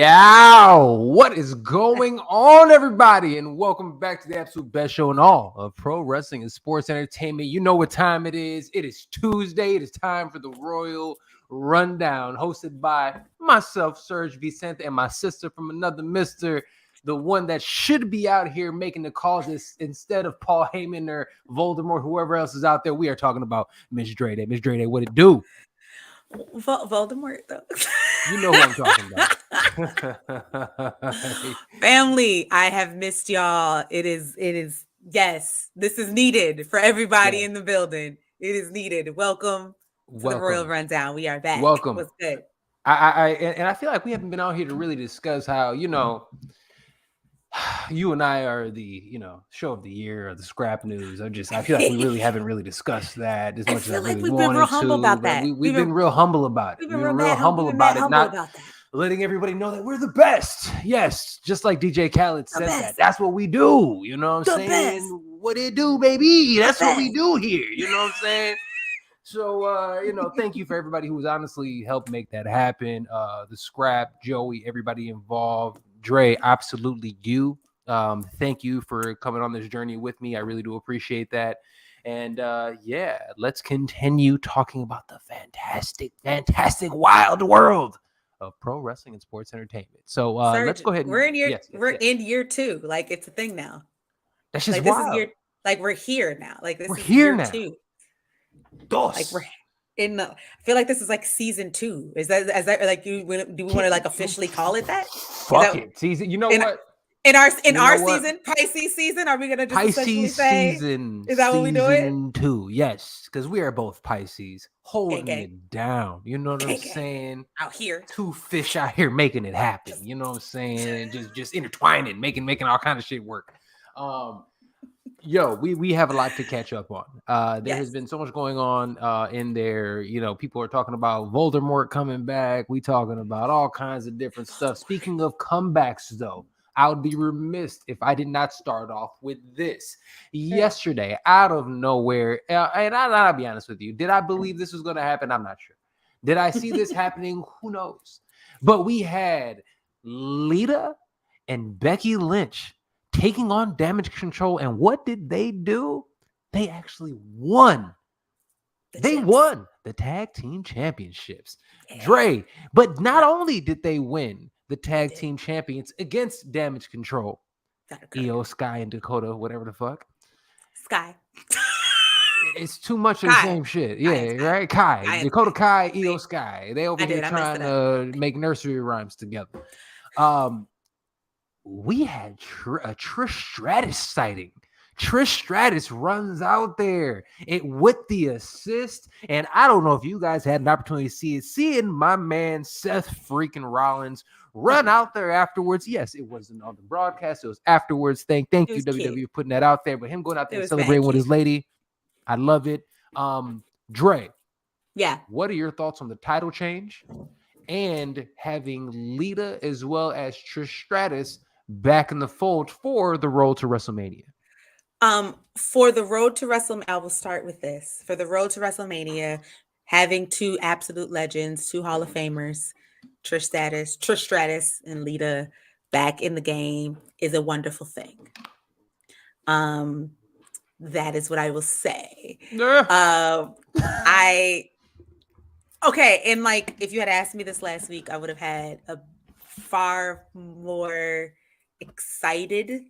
Yeah, what is going on, everybody? And welcome back to the absolute best show in all of pro wrestling and sports entertainment. You know what time it is. It is Tuesday. It is time for the Royal Rundown, hosted by myself, Serg Vicente, and my sister from another mister, the one that should be out here making the calls instead of Paul Heyman or Voldemort, whoever else is out there. We are talking about Miss Drade. Miss Drade, what it do? Voldemort, though. You know who I'm talking about. Family, I have missed y'all. It is, yes, this is needed for everybody in the building. It is needed. Welcome to the Royal Rundown. We are back. Welcome. What's good? I feel like we haven't been out here to really discuss how, you and I are the, show of the year or the scrap news. I feel like we really haven't really discussed that as much as I really wanted to. We've been real humble about that. We've been real humble about it. We've been real humble about it. Not letting everybody know that we're the best. Yes, just like DJ Khaled said that. That's what we do. You know what I'm saying? Best. What it do, baby? That's what we do here. You know what I'm saying? So, thank you for everybody who's honestly helped make that happen. The scrap, Joey, everybody involved. Dre, absolutely you. Thank you for coming on this journey with me. I really do appreciate that. And let's continue talking about the fantastic, wild world of pro wrestling and sports entertainment. So Serg, let's go ahead. We're in year. In year 2. Like it's a thing now. That's just wild. This is we're here now. Like this we're is here year now. 2. Dos. Like we're in the. I feel like this is like season 2. Is that like do we want to like officially call it that? Fuck it, season. You know what? In our season, Pisces season, are we gonna just Pisces say, season? Is that what we do it? Season 2, yes, because we are both Pisces, holding it down. You know what I'm saying? Out here, 2 fish out here making it happen. You know what I'm saying? just intertwining, making all kind of shit work. We have a lot to catch up on. There has been so much going on in there. People are talking about Voldemort coming back. We talking about all kinds of different stuff. Speaking of comebacks, though, I would be remiss if I did not start off with this. Yesterday, out of nowhere, and I'll be honest with you, did I believe this was going to happen? I'm not sure. Did I see this happening? Who knows? But we had Lita and Becky Lynch taking on Damage Control, and what did they do? They actually won. They won the tag team championships. Dre, but not only did they win the tag team champions against Damage Control, Io, Sky, and Dakota, whatever the fuck. Sky. It's too much of the same shit. Yeah, right? Kai. Dakota Kai, Io, Sky. They over here trying to make nursery rhymes together. We had a Trish Stratus sighting. Trish Stratus runs out there with the assist, and I don't know if you guys had an opportunity to see it. Seeing my man Seth freaking Rollins run out there afterwards. Yes, it wasn't on the broadcast. It was afterwards. Thank you, WWE, for putting that out there. But him going out there and celebrating with his lady, I love it. Dre. Yeah. What are your thoughts on the title change and having Lita as well as Trish Stratus back in the fold for the road to WrestleMania? For the road to WrestleMania, I will start with this. For the road to WrestleMania, having 2 absolute legends, 2 Hall of Famers, Trish Stratus, and Lita back in the game is a wonderful thing. That is what I will say. And like if you had asked me this last week, I would have had a far more excited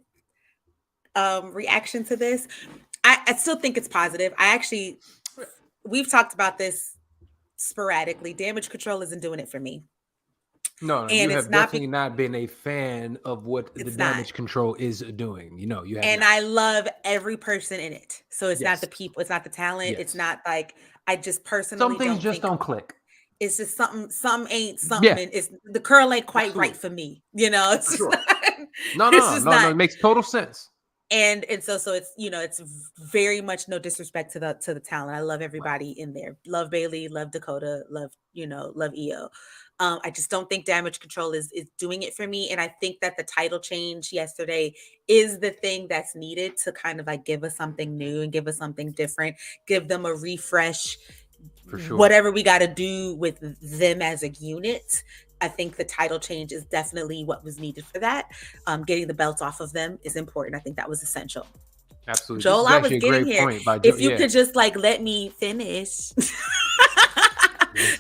reaction to this. I still think it's positive. We've talked about this sporadically. Damage Control isn't doing it for me. No, and you have definitely not been a fan of what the Damage Control is doing. You have and not. I love every person in it. So it's not the people, it's not the talent. It's not like I just personally some things don't click. It's just some ain't something. And it's the curl ain't quite right for me. It's sure. No. It makes total sense. And so it's it's very much no disrespect to the talent. I love everybody in there. Love Bailey, love Dakota, love Io. I just don't think Damage Control is doing it for me. And I think that the title change yesterday is the thing that's needed to kind of like give us something new and give us something different, give them a refresh, for sure. Whatever we got to do with them as a unit. I think the title change is definitely what was needed for that. Getting the belts off of them is important. I think that was essential. Absolutely. Joel, I was getting here. If you could just like let me finish.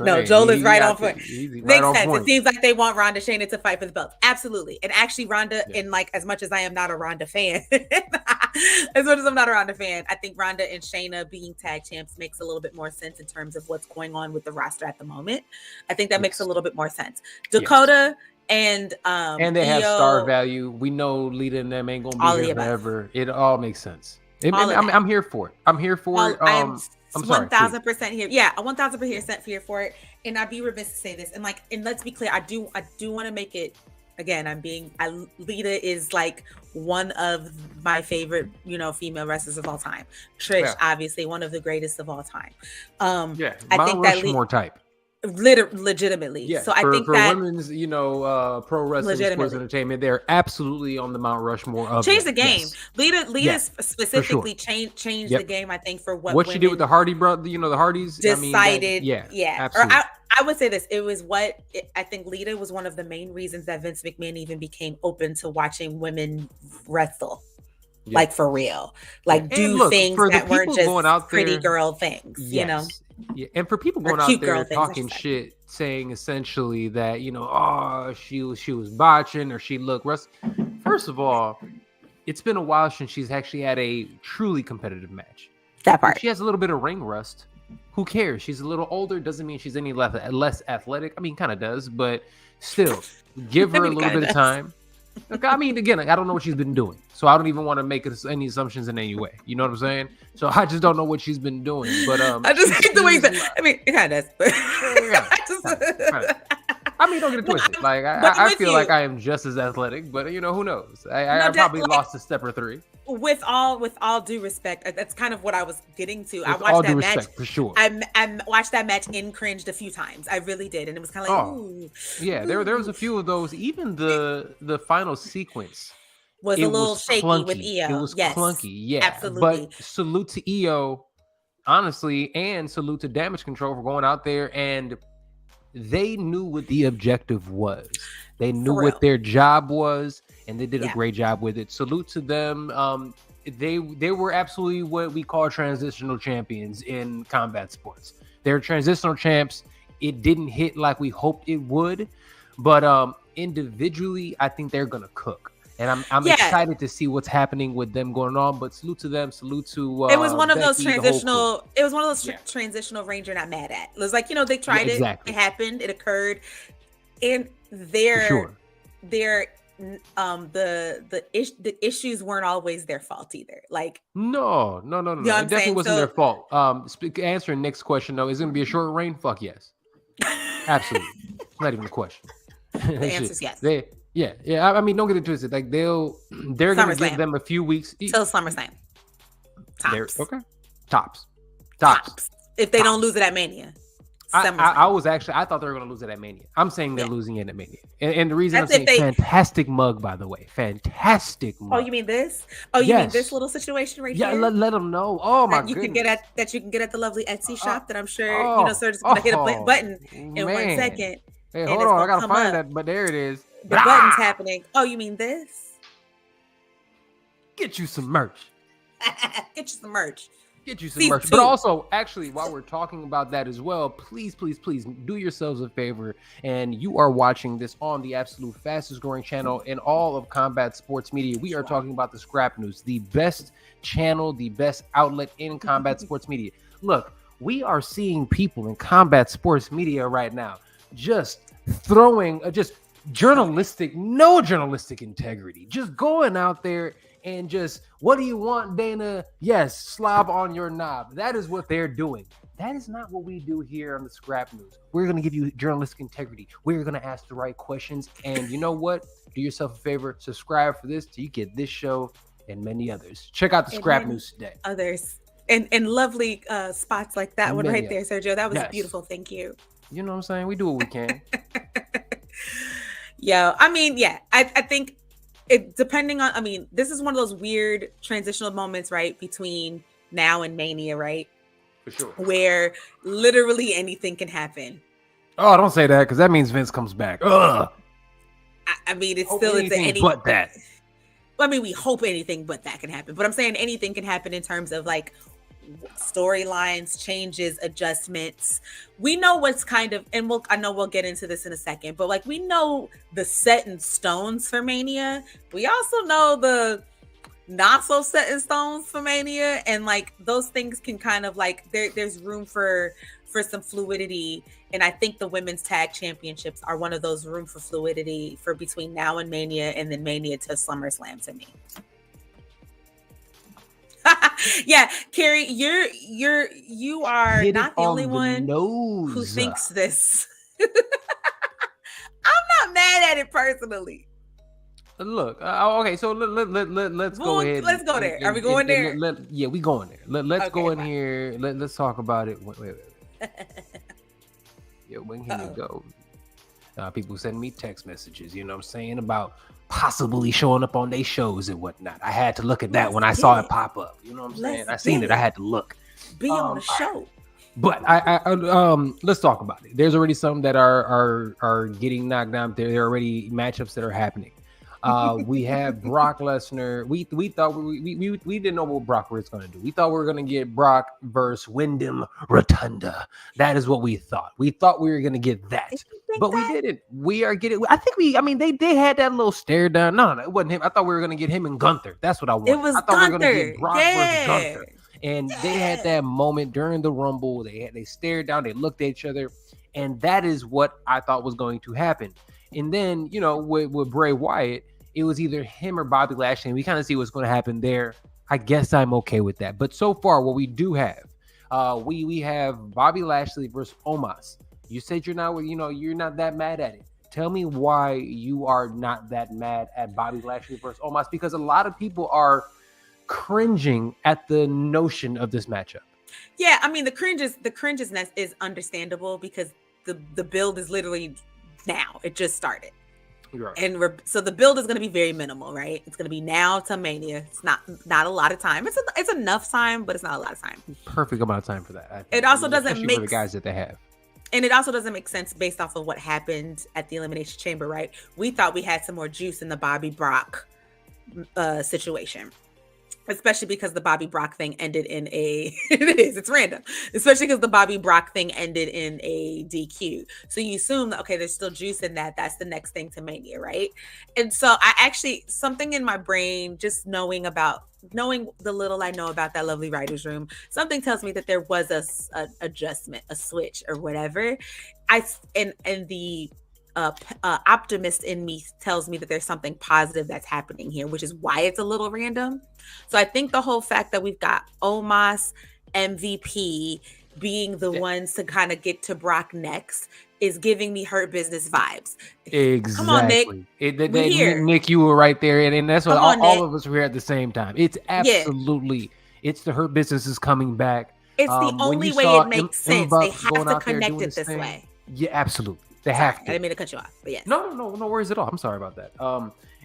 No, Joel is right on point. Makes sense. It seems like they want Ronda Shayna to fight for the belt. Absolutely. And actually Ronda, and like as much as I am not a Ronda fan, as much as I'm not a Ronda fan, I think Ronda and Shayna being tag champs makes a little bit more sense in terms of what's going on with the roster at the moment. I think that makes a little bit more sense. Dakota and they have star value. We know Lita and them ain't gonna be here forever. It all makes sense. I'm here for it. I'm here for it. I'm 1,000% here. Yeah, 1,000% here for it. And I'd be remiss to say this. And let's be clear. I do want to make it again. Lita is like one of my favorite, female wrestlers of all time. Trish, obviously one of the greatest of all time. I think that Rushmore type. Legitimately. So I think for that women's, pro wrestling, sports entertainment, they're absolutely on the Mount Rushmore of change the game. Lita specifically changed the game. I think for what she did with the Hardy brother, the Hardys decided. Absolutely. Or I would say this: it was I think Lita was one of the main reasons that Vince McMahon even became open to watching women wrestle. Like for real, things that weren't just pretty girl things, Yeah, and for people going out there talking shit, saying essentially that she was botching or she looked First of all, it's been a while since she's actually had a truly competitive match. That part. If she has a little bit of ring rust. Who cares? She's a little older. Doesn't mean she's any less athletic. I mean, kind of does, but still, give her a little bit of time. Look, I mean, again, I don't know what she's been doing, so I don't even want to make any assumptions in any way. You know what I'm saying? So I just don't know what she's been doing. But I just hate the way that. I mean, it kind of does. I mean, don't get it twisted. Like I feel like I am just as athletic, but who knows? I probably lost a step or three. With all due respect, that's kind of what I was getting to. I watched that match for sure. I watched that match and cringed a few times. I really did, and it was kind of like, ooh. Yeah, there was a few of those. Even the final sequence was a little shaky clunky. with Io. It was clunky, yeah. Absolutely. But salute to Io, honestly, and salute to Damage Control for going out there, and they knew what the objective was. They knew what their job was, and they did a great job with it. Salute to them. They were absolutely what we call transitional champions in combat sports. They're transitional champs. It didn't hit like we hoped it would, but individually, I think they're gonna cook. And I'm excited to see what's happening with them going on. But salute to them. Salute to it was one of those transitional. It was one of those transitional reigns you're not mad at. It was like they tried it. It happened. It occurred, and the issues weren't always their fault either. Like no. It definitely wasn't their fault. Answering Nick's question though, is it gonna be a short reign? Fuck yes, absolutely. Not even a question. The answer is yes. Yeah. I mean, don't get it twisted. Like they're gonna give them a few weeks till SummerSlam. Tops. Okay. Tops. If they don't lose it at Mania. I thought they were going to lose it at Mania. I'm saying they're losing it at Mania. And the reason I'm saying fantastic mug, by the way. Fantastic mug. Oh, you mean this? Oh, you mean this little situation right here? Yeah, let them know. Oh, my goodness. You can get at the lovely Etsy shop that I'm sure, Serg's going to hit a button in 1 second. Hey, hold on. I got to find that, but there it is. The button's happening. Oh, you mean this? Get you some merch. Get you some merch. But also, actually, while we're talking about that as well, please do yourselves a favor, and you are watching this on the absolute fastest growing channel in all of combat sports media. We are talking about the Scrap News, the best channel, the best outlet in combat sports media. Look, we are seeing people in combat sports media right now just throwing no journalistic integrity, just going out there and just, what do you want, Dana? Yes, slob on your knob. That is what they're doing. That is not what we do here on the Scrap News. We're going to give you journalistic integrity. We're going to ask the right questions. And you know what? Do yourself a favor. Subscribe for this so you get this show and many others. Check out the Scrap News today. Others. And lovely spots like that one right there, Sergio. That was beautiful. Thank you. You know what I'm saying? We do what we can. I think depending on, this is one of those weird transitional moments, right? Between now and Mania, right? For sure. Where literally anything can happen. Oh, don't say that because that means Vince comes back. Ugh. I mean, it's still anything but that. I mean, we hope anything but that can happen. But I'm saying anything can happen in terms of like storylines, changes, adjustments. We know what's kind of, and I know we'll get into this in a second, but like we know the set in stones for Mania. We also know the not so set in stones for Mania, and like those things can kind of like there's room for some fluidity. And I think the women's tag championships are one of those room for fluidity for between now and Mania, and then Mania to SummerSlam to me. Yeah, Carrie, you are not the only one who thinks this. I'm not mad at it personally. Look, okay, so let's go ahead. Let's go there. Are we going there? Yeah, we going there. Let's go in here. Let's talk about it. Wait. Yeah, when can you go? People send me text messages, you know what I'm saying, about possibly showing up on their shows and whatnot. I had to look at that when I saw it pop up. You know what I'm saying? I seen it. I had to look. Be on the show. But I let's talk about it. There's already some that are getting knocked down. There are already matchups that are happening. We have Brock Lesnar. We thought we didn't know what Brock was going to do. We thought we were going to get Brock versus Wyndham Rotunda. That is what we thought. We thought we were going to get that, but we didn't. We are getting. I mean, they had that little stare down. No, it wasn't him. I thought we were going to get him and Gunther. That's what I wanted. It was I thought we were going to get Brock versus Gunther. And they had that moment during the Rumble. They stared down. They looked at each other, and that is what I thought was going to happen. And then, you know, with Bray Wyatt, it was either him or Bobby Lashley, and we kind of see what's going to happen there. I guess I'm okay with that. But so far, what we do have, we have Bobby Lashley versus Omos. You said you're not that mad at it. Tell me why you are not that mad at Bobby Lashley versus Omos, because a lot of people are cringing at the notion of this matchup. Yeah, I mean the cringiness is understandable because the build is literally now. It just started. Right. And so the build is going to be very minimal, right? It's going to be now to Mania. It's not a lot of time. It's enough time, but it's not a lot of time. Perfect amount of time for that. It also doesn't make for the guys that they have. And it also doesn't make sense based off of what happened at the Elimination Chamber, right? We thought we had some more juice in the Bobby Brock situation. Especially because the Bobby Brock thing ended in it's random. Especially because the Bobby Brock thing ended in a DQ. So you assume that, okay, there's still juice in that. That's the next thing to Mania, right? And so something in my brain, just knowing the little I know about that lovely writer's room, something tells me that there was a adjustment, a switch or whatever. And the optimist in me tells me that there's something positive that's happening here, which is why it's a little random. So I think the whole fact that we've got Omos, MVP being the ones to kind of get to Brock next is giving me Hurt Business vibes. Exactly. Come on, Nick. Nick, you were right there, and that's what all of us were here at the same time. It's absolutely, it's the Hurt Business is coming back. It's the only way it makes sense. They have to connect it this way. Yeah, absolutely. They have to. I didn't mean to cut you off, but yes. No worries at all. I'm sorry about that.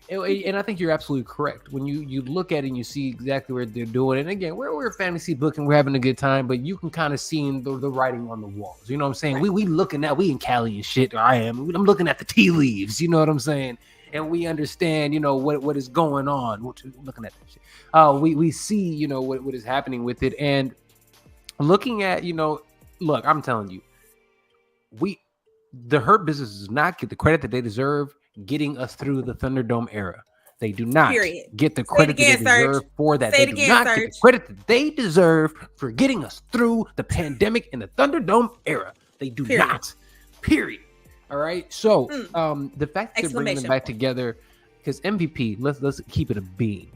And I think you're absolutely correct. When you look at it and you see exactly what they're doing, and again, we're fantasy booking, we're having a good time, but you can kind of see the writing on the walls. You know what I'm saying? Right. We looking at, we in Cali and shit. I'm looking at the tea leaves. You know what I'm saying? And we understand, you know, what is going on. Looking at that shit. We see, you know, what is happening with it, and looking at, you know, look, I'm telling you, the Hurt Business does not get the credit that they deserve getting us through the Thunderdome era. They do not get the credit that they deserve for that. They do not get the credit that they deserve for getting us through the pandemic and the Thunderdome era. They do not. Period. All right. So the fact that they're bringing them back together, because MVP, let's keep it a bean.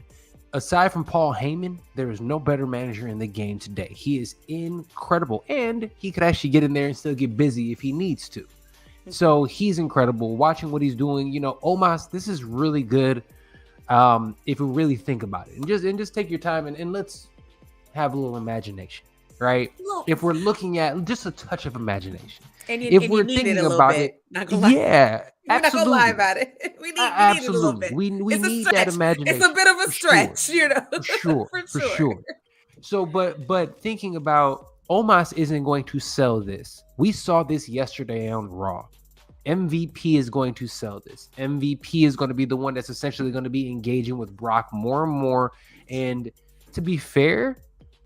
Aside from Paul Heyman, there is no better manager in the game today. He is incredible, and he could actually get in there and still get busy if he needs to. So he's incredible. Watching what he's doing, you know, Omos, this is really good. If we really think about it, and just take your time and let's have a little imagination, right? If we're looking at just a touch of imagination, if we're thinking about it, yeah, we're not gonna lie about it. We need it a little bit. We need that imagination. It's a bit of a stretch, you know. For sure. So, but thinking about Omos isn't going to sell this. We saw this yesterday on Raw. MVP is going to sell this. MVP is going to be the one that's essentially going to be engaging with Brock more and more. And to be fair,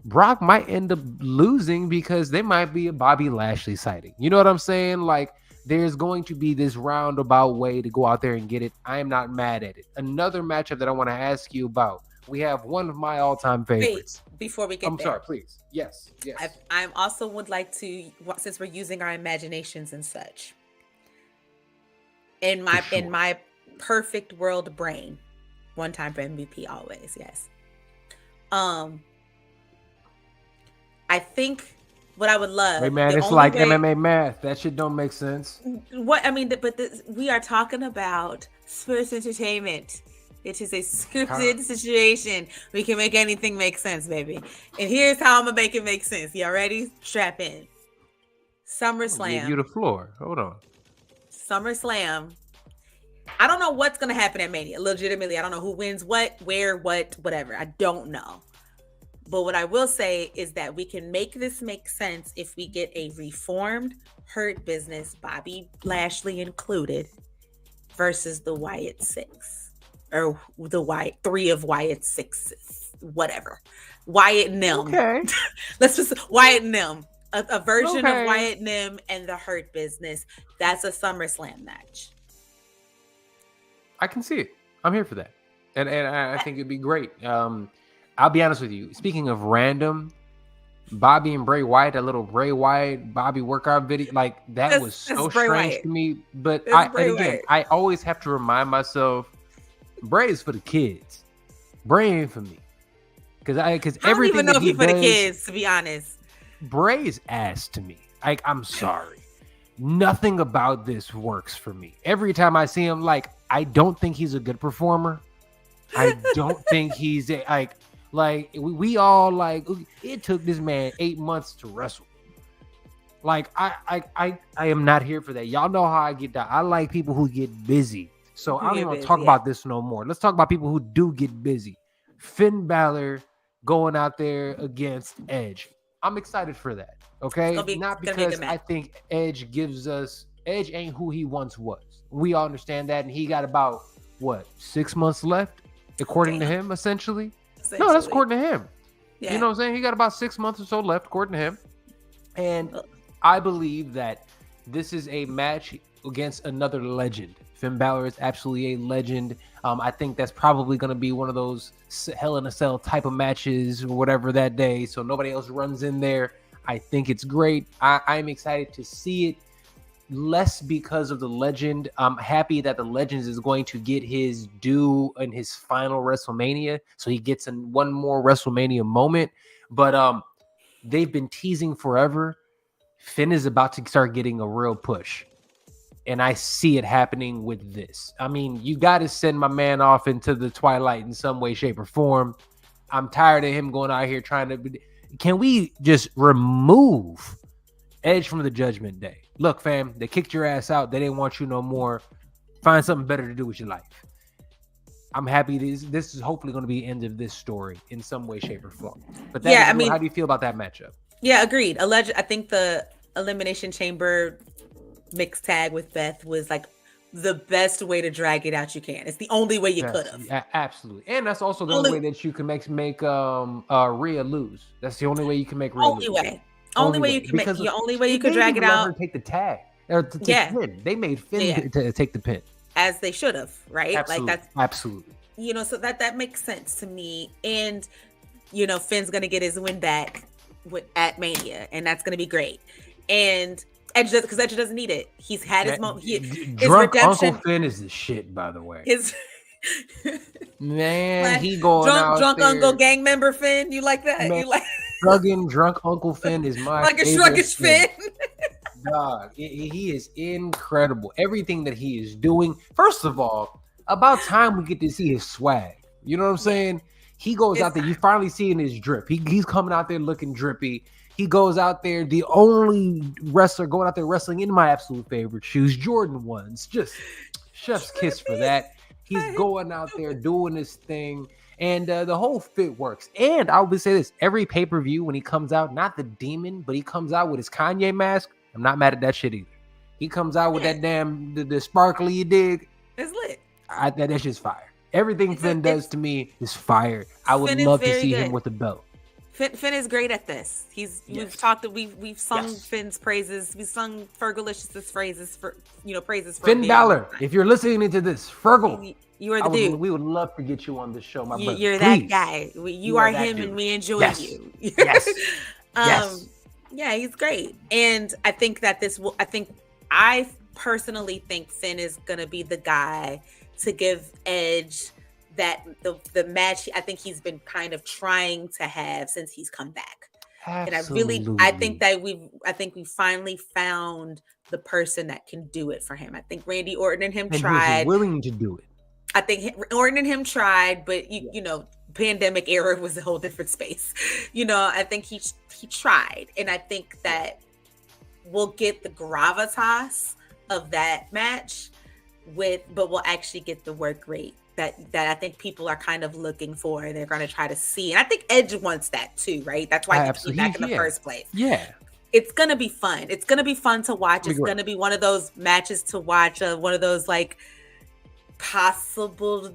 Brock might end up losing because they might be a Bobby Lashley sighting. You know what I'm saying? Like, there's going to be this roundabout way to go out there and get it. I am not mad at it. Another matchup that I want to ask you about. We have one of my all-time favorites. Wait, before we get I'm there. sorry, please. Yes. I also would like to, since we're using our imaginations and such, in my perfect world brain, one time for MVP, always, yes. I think what I would love. Hey man, it's like MMA math. That shit don't make sense. We are talking about sports entertainment. It is a scripted situation. We can make anything make sense, baby. And here's how I'm gonna make it make sense. Y'all ready? Strap in. SummerSlam. Give you the floor. Hold on. SummerSlam. I don't know what's gonna happen at Mania. Legitimately, I don't know who wins what, where, what, whatever. I don't know. But what I will say is that we can make this make sense if we get a reformed Hurt Business, Bobby Lashley included, versus the Wyatt Six, or the three of Wyatt Sixes, whatever. Wyatt Nim. Okay. Let's just Wyatt Nim. A version of Wyatt Nim and the Hurt Business. That's a SummerSlam match. I can see it. I'm here for that. And I think it'd be great. I'll be honest with you. Speaking of random, Bobby and Bray Wyatt, that little Bray Wyatt Bobby workout video, like that was so strange to me. But I always have to remind myself, Bray is for the kids. Bray ain't for me. Because I don't even know if he's for the kids, to be honest. Bray is ass to me. Like, I'm sorry. Nothing about this works for me. Every time I see him, like, I don't think he's a good performer. I don't think he's we all like, it took this man 8 months to wrestle. Like, I am not here for that. Y'all know how I get down. I like people who get busy. So I don't even want to talk about this no more. Let's talk about people who do get busy. Finn Balor going out there against Edge. I'm excited for that. Okay, not because I think Edge ain't who he once was. We all understand that, and he got about 6 months left, according to him, essentially. No, that's according to him. Yeah. You know what I'm saying? He got about 6 months or so left, according to him. And I believe that this is a match against another legend. Finn Balor is absolutely a legend. I think that's probably going to be one of those Hell in a Cell type of matches or whatever that day, so nobody else runs in there. I think it's great. I'm excited to see it, less because of the legend. I'm happy that the legend is going to get his due in his final WrestleMania, so he gets one more WrestleMania moment. But they've been teasing forever. Finn is about to start getting a real push, and I see it happening with this. I mean, you got to send my man off into the twilight in some way, shape, or form. I'm tired of him going out here trying to... Can we just remove Edge from the Judgment Day? Look, fam, they kicked your ass out. They didn't want you no more. Find something better to do with your life. I'm happy this is hopefully going to be the end of this story in some way, shape, or form. But how do you feel about that matchup? Yeah, agreed. I think the Elimination Chamber mixed tag with Beth was like the best way to drag it out you can. It's the only way you could have. Yeah, absolutely. And that's also the only way that you can make Rhea lose. That's the only way you can make Rhea lose. Only way you can drag it out. Let her take the tag or to take the pin. They made Finn to take the pin, as they should have, right? Absolutely. Like that's absolutely. So that makes sense to me. And Finn's gonna get his win back at Mania, and that's gonna be great. And Edge doesn't need it. He's had his moment. Drunk redemption. Uncle Finn is the shit, by the way. Man, he going out drunk there. Uncle gang member Finn. You like that? Man, you like drunk Uncle Finn is my like a sluggish Finn. Dog, he is incredible. Everything that he is doing. First of all, about time we get to see his swag. You know what I'm saying? He goes out there. You finally seeing his drip. He's coming out there looking drippy. He goes out there, the only wrestler going out there wrestling in my absolute favorite shoes, Jordan 1s. Just chef's kiss for that. He's going out there doing his thing, and the whole fit works. And I would say this: every pay-per-view when he comes out, not the demon, but he comes out with his Kanye mask. I'm not mad at that shit either. He comes out with that damn the sparkly, you dig? It's lit. That's just fire. Everything Finn does to me is fire. I would love to see him with a belt. Finn is great at this. We've sung Finn's praises. We've sung Fergalicious' praises for Finn Balor. If you're listening to this, Fergal, you are the dude. We would love to get you on the show, my brother. You're that guy. You are him, and we enjoy you. Yes. Yes. Yeah, he's great, and I think that I personally think Finn is gonna be the guy to give Edge that the match I think he's been kind of trying to have since he's come back. Absolutely. And I think we finally found the person that can do it for him. I think Randy Orton and him tried. Who's willing to do it. I think Orton and him tried, but you know, pandemic era was a whole different space. I think he tried, and I think that we'll get the gravitas of that match but we'll actually get the work rate that I think people are kind of looking for, and they're going to try to see. And I think Edge wants that too, right? That's why he came back in the first place. Yeah. It's going to be fun. It's going to be fun to watch. It's going to be one of those matches to watch, one of those like possible,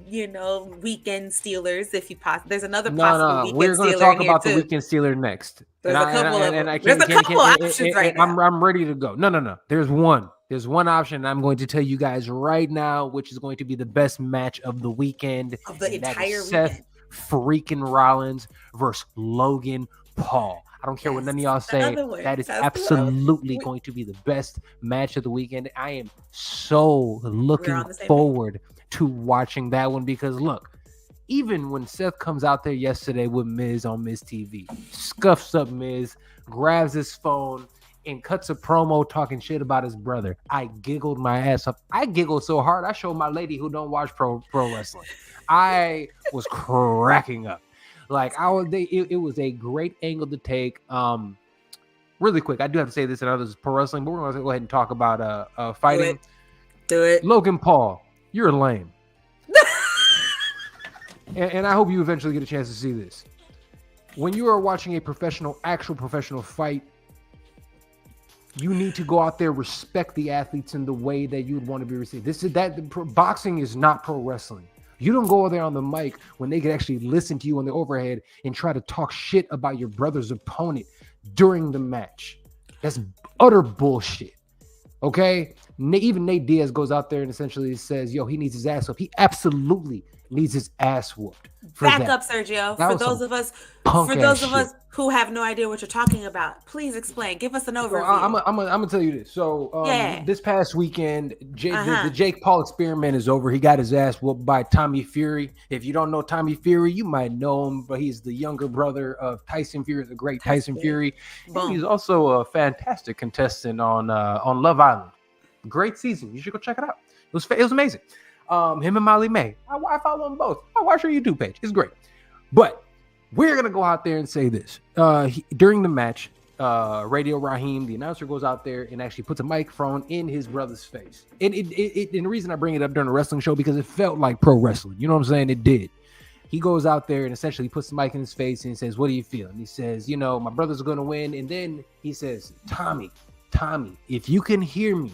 weekend stealers. If you there's another possible weekend we're going to talk about the weekend stealer next. There's a couple options right now. I'm ready to go. No. There's one. There's one option I'm going to tell you guys right now, which is going to be the best match of the weekend. Of the entire Seth weekend. Freaking Rollins versus Logan Paul. I don't care what none of y'all say. That is absolutely going to be the best match of the weekend. I am so looking forward to watching that one because, look, even when Seth comes out there yesterday with Miz on Miz TV, scuffs up Miz, grabs his phone, and cuts a promo talking shit about his brother. I giggled my ass up. I giggled so hard, I showed my lady who don't watch pro wrestling. I was cracking up. Like it was a great angle to take. Really quick, I do have to say this, and others is pro wrestling, but we're going to go ahead and talk about fighting. Do it. Logan Paul, you're lame. and I hope you eventually get a chance to see this. When you are watching a actual professional fight, you need to go out there, respect the athletes in the way that you would want to be received. Boxing is not pro wrestling. You don't go there on the mic when they can actually listen to you on the overhead and try to talk shit about your brother's opponent during the match. That's utter bullshit. Okay? Even Nate Diaz goes out there and essentially says, he needs his ass whooped. He absolutely needs his ass whooped. Back up, Sergio. For those of us who have no idea what you're talking about, please explain. Give us an overview. I'm gonna tell you this. So this past weekend, the Jake Paul experiment is over. He got his ass whooped by Tommy Fury. If you don't know Tommy Fury, you might know him, but he's the younger brother of Tyson Fury, the great Tyson Fury. And he's also a fantastic contestant on Love Island. Great season. You should go check it out. It was amazing. Him and Molly May. I follow them both. I watch her YouTube page. It's great. But we're going to go out there and say this. During the match, Radio Raheem, the announcer, goes out there and actually puts a microphone in his brother's face. And the reason I bring it up during a wrestling show, because it felt like pro wrestling. You know what I'm saying? It did. He goes out there and essentially puts the mic in his face and says, "What do you feel?" And he says, my brother's going to win. And then he says, Tommy, if you can hear me,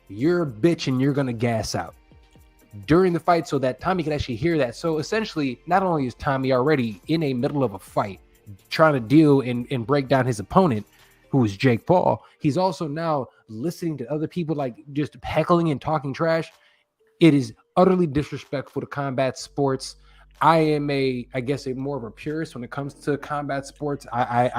you're a bitch and you're going to gas out during the fight so that Tommy can actually hear that. So essentially, not only is Tommy already in a middle of a fight trying to deal and break down his opponent, who is Jake Paul, he's also now listening to other people like just heckling and talking trash. It is utterly disrespectful to combat sports. I am more of a purist when it comes to combat sports. I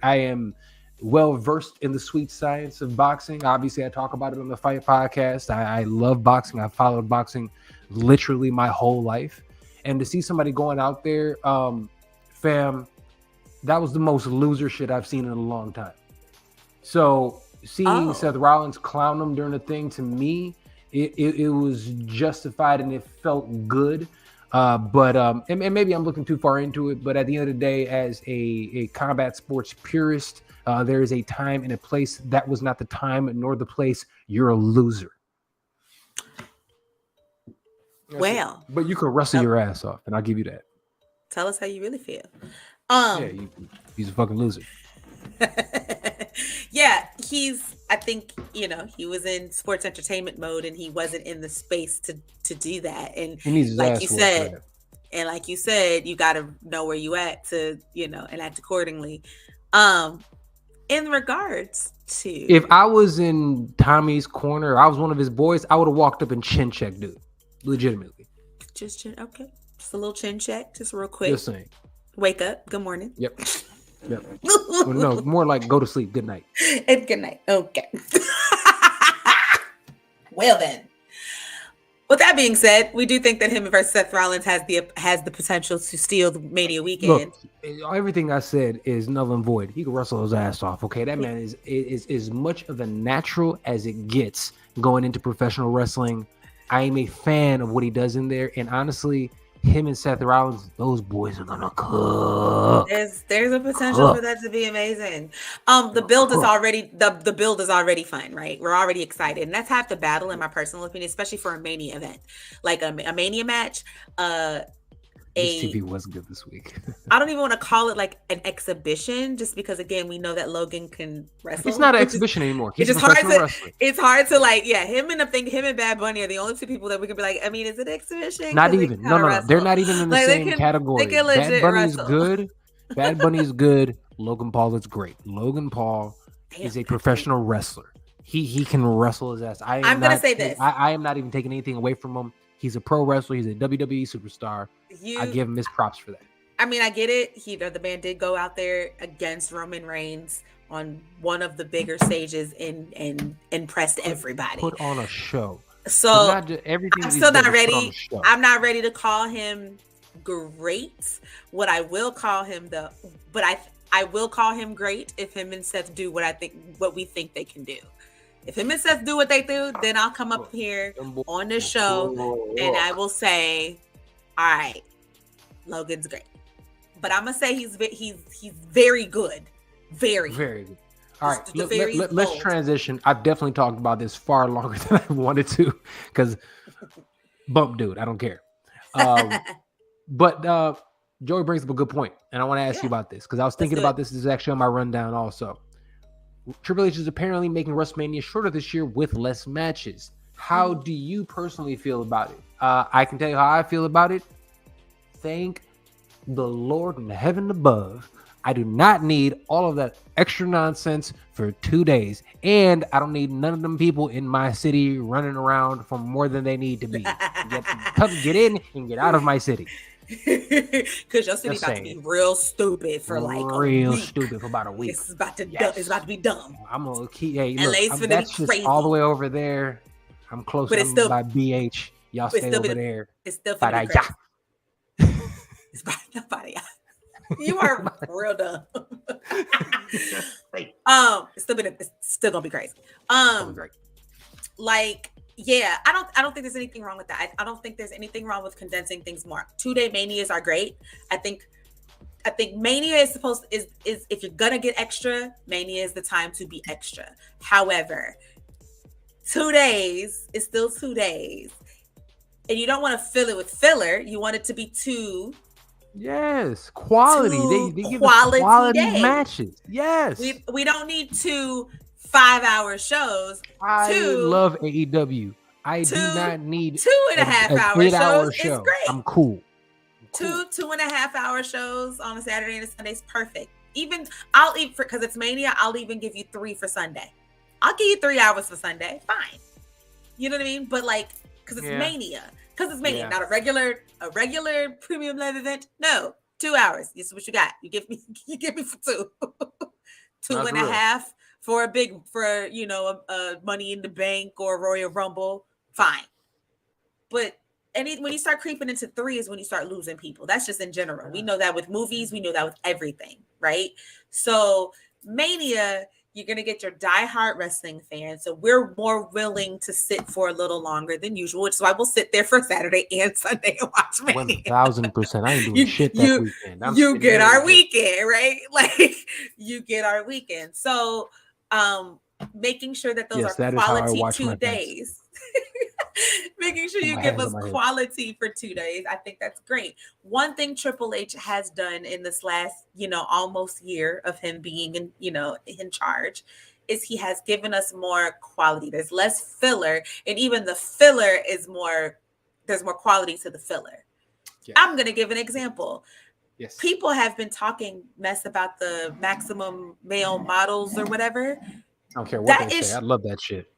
am well versed in the sweet science of boxing. Obviously, I talk about it on the Fight Podcast. I love boxing. I've followed boxing literally my whole life. And to see somebody going out there, fam, that was the most loser shit I've seen in a long time. So seeing Seth Rollins clown him during the thing, to me, it was justified and it felt good. But maybe I'm looking too far into it. But at the end of the day, as a combat sports purist, there is a time and a place. That was not the time nor the place. You're a loser. Well, but you can wrestle your ass off, and I'll give you that. Tell us how you really feel. He's a fucking loser. Yeah, I think, he was in sports entertainment mode and he wasn't in the space to do that. And like you said, you got to know where you at to, and act accordingly. In regards to, if I was in Tommy's corner, I was one of his boys, I would have walked up and chin checked dude, legitimately. Just chin, okay, just a little chin check, just real quick. Just saying. Wake up. Good morning. Yep. Well, no, more like go to sleep. Good night. And good night. Okay. Well then. With that being said, we do think that him versus Seth Rollins has the potential to steal the Mania weekend. Look, everything I said is null and void. He can wrestle his ass off. Okay, that man is as much of a natural as it gets going into professional wrestling. I am a fan of what he does in there, and honestly, him and Seth Rollins, those boys are gonna cook. There's a potential for that to be amazing. The build is already the build is already fun, right? We're already excited, and that's half the battle, in my personal opinion, especially for a Mania event, like a Mania match. This TV was good this week. I don't even want to call it like an exhibition, just because again we know that Logan can wrestle. It's not an exhibition anymore. He's a professional wrestler. It's hard to him and Bad Bunny are the only two people that we can be like. I mean, is it an exhibition? Not even. No. They're not even in the same category. Bad Bunny's good. Bad Bunny's good. Logan Paul is great. Logan Paul is a professional wrestler. He can wrestle his ass. I'm gonna say this. I am not even taking anything away from him. He's a pro wrestler. He's a WWE superstar. I give him his props for that. I mean, I get it. The man did go out there against Roman Reigns on one of the bigger stages and impressed everybody. Put on a show. So I'm still not ready. I'm not ready to call him great. What I will call him I will call him great if him and Seth do what we think they can do. If him and Seth do what they do, then I'll come up here on this show and I will say, all right, Logan's great. But I'm going to say he's very good. Very good. All right, let's transition. I've definitely talked about this far longer than I wanted to because bump dude, I don't care. But Joey brings up a good point, and I want to ask you about this because I was thinking about this. This is actually on my rundown also. Triple H is apparently making WrestleMania shorter this year with less matches. How do you personally feel about it? I can tell you how I feel about it. Thank the Lord in heaven above. I do not need all of that extra nonsense for 2 days. And I don't need none of them people in my city running around for more than they need to be. Get in and get out of my city. Because your city about to be real stupid for stupid for about a week. It's about to be dumb. I'm gonna keep. Hey, look, that's just crazy. All the way over there. I'm close. But it's still by BH. Y'all stay over there. It's still gonna be crazy. It's about You are real dumb. It's still gonna be crazy. Yeah, I don't think there's anything wrong with that. I don't think there's anything wrong with condensing things more. 2-day Manias are great. I think Mania is if you're gonna get extra, Mania is the time to be extra. However, 2 days is still 2 days, and you don't want to fill it with filler. You want it to be two. Yes, quality. They give quality matches. Yes, we don't need 2 5-hour shows. I love AEW. I do not need 2.5 hour shows. Show. It's great. I'm cool. 2.5 hour shows on a Saturday and a Sunday is perfect. I'll eat because it's Mania. I'll even give you 3 for Sunday. I'll give you 3 hours for Sunday. Fine. You know what I mean? But because it's Mania. Because it's Mania, not a regular premium live event. No, 2 hours. This is what you got. You give me for 2. 2.5 for a Money in the Bank or Royal Rumble. Fine. But when you start creeping into 3 is when you start losing people. That's just in general. We know that with movies. We know that with everything, right? So Mania, you're going to get your diehard wrestling fans. So we're more willing to sit for a little longer than usual, which is why we'll sit there for Saturday and Sunday and watch Mania. 1,000%. I ain't doing shit that weekend. You get our weekend, right? You get our weekend. So making sure that those are quality 2 days. Making sure you give us quality for 2 days. I think that's great. One thing Triple H has done in this last, almost year of him being in charge is he has given us more quality. There's less filler, and even the filler is more, there's more quality to the filler. Yes. I'm going to give an example. Yes. People have been talking mess about the maximum male models or whatever. I don't care what they say. I love that shit.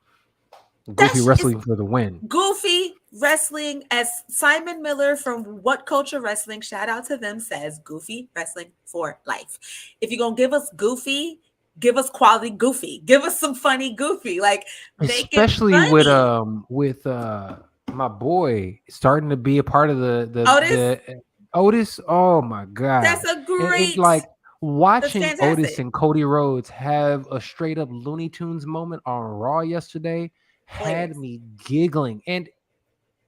Goofy wrestling for the win. Goofy wrestling, as Simon Miller from What Culture Wrestling, shout out to them, says, goofy wrestling for life. If you're going to give us goofy, give us quality goofy. Give us some funny goofy. Like, especially with my boy starting to be a part of the Otis. Oh my God. That's a great watching Otis and Cody Rhodes have a straight up Looney Tunes moment on Raw yesterday had me giggling. And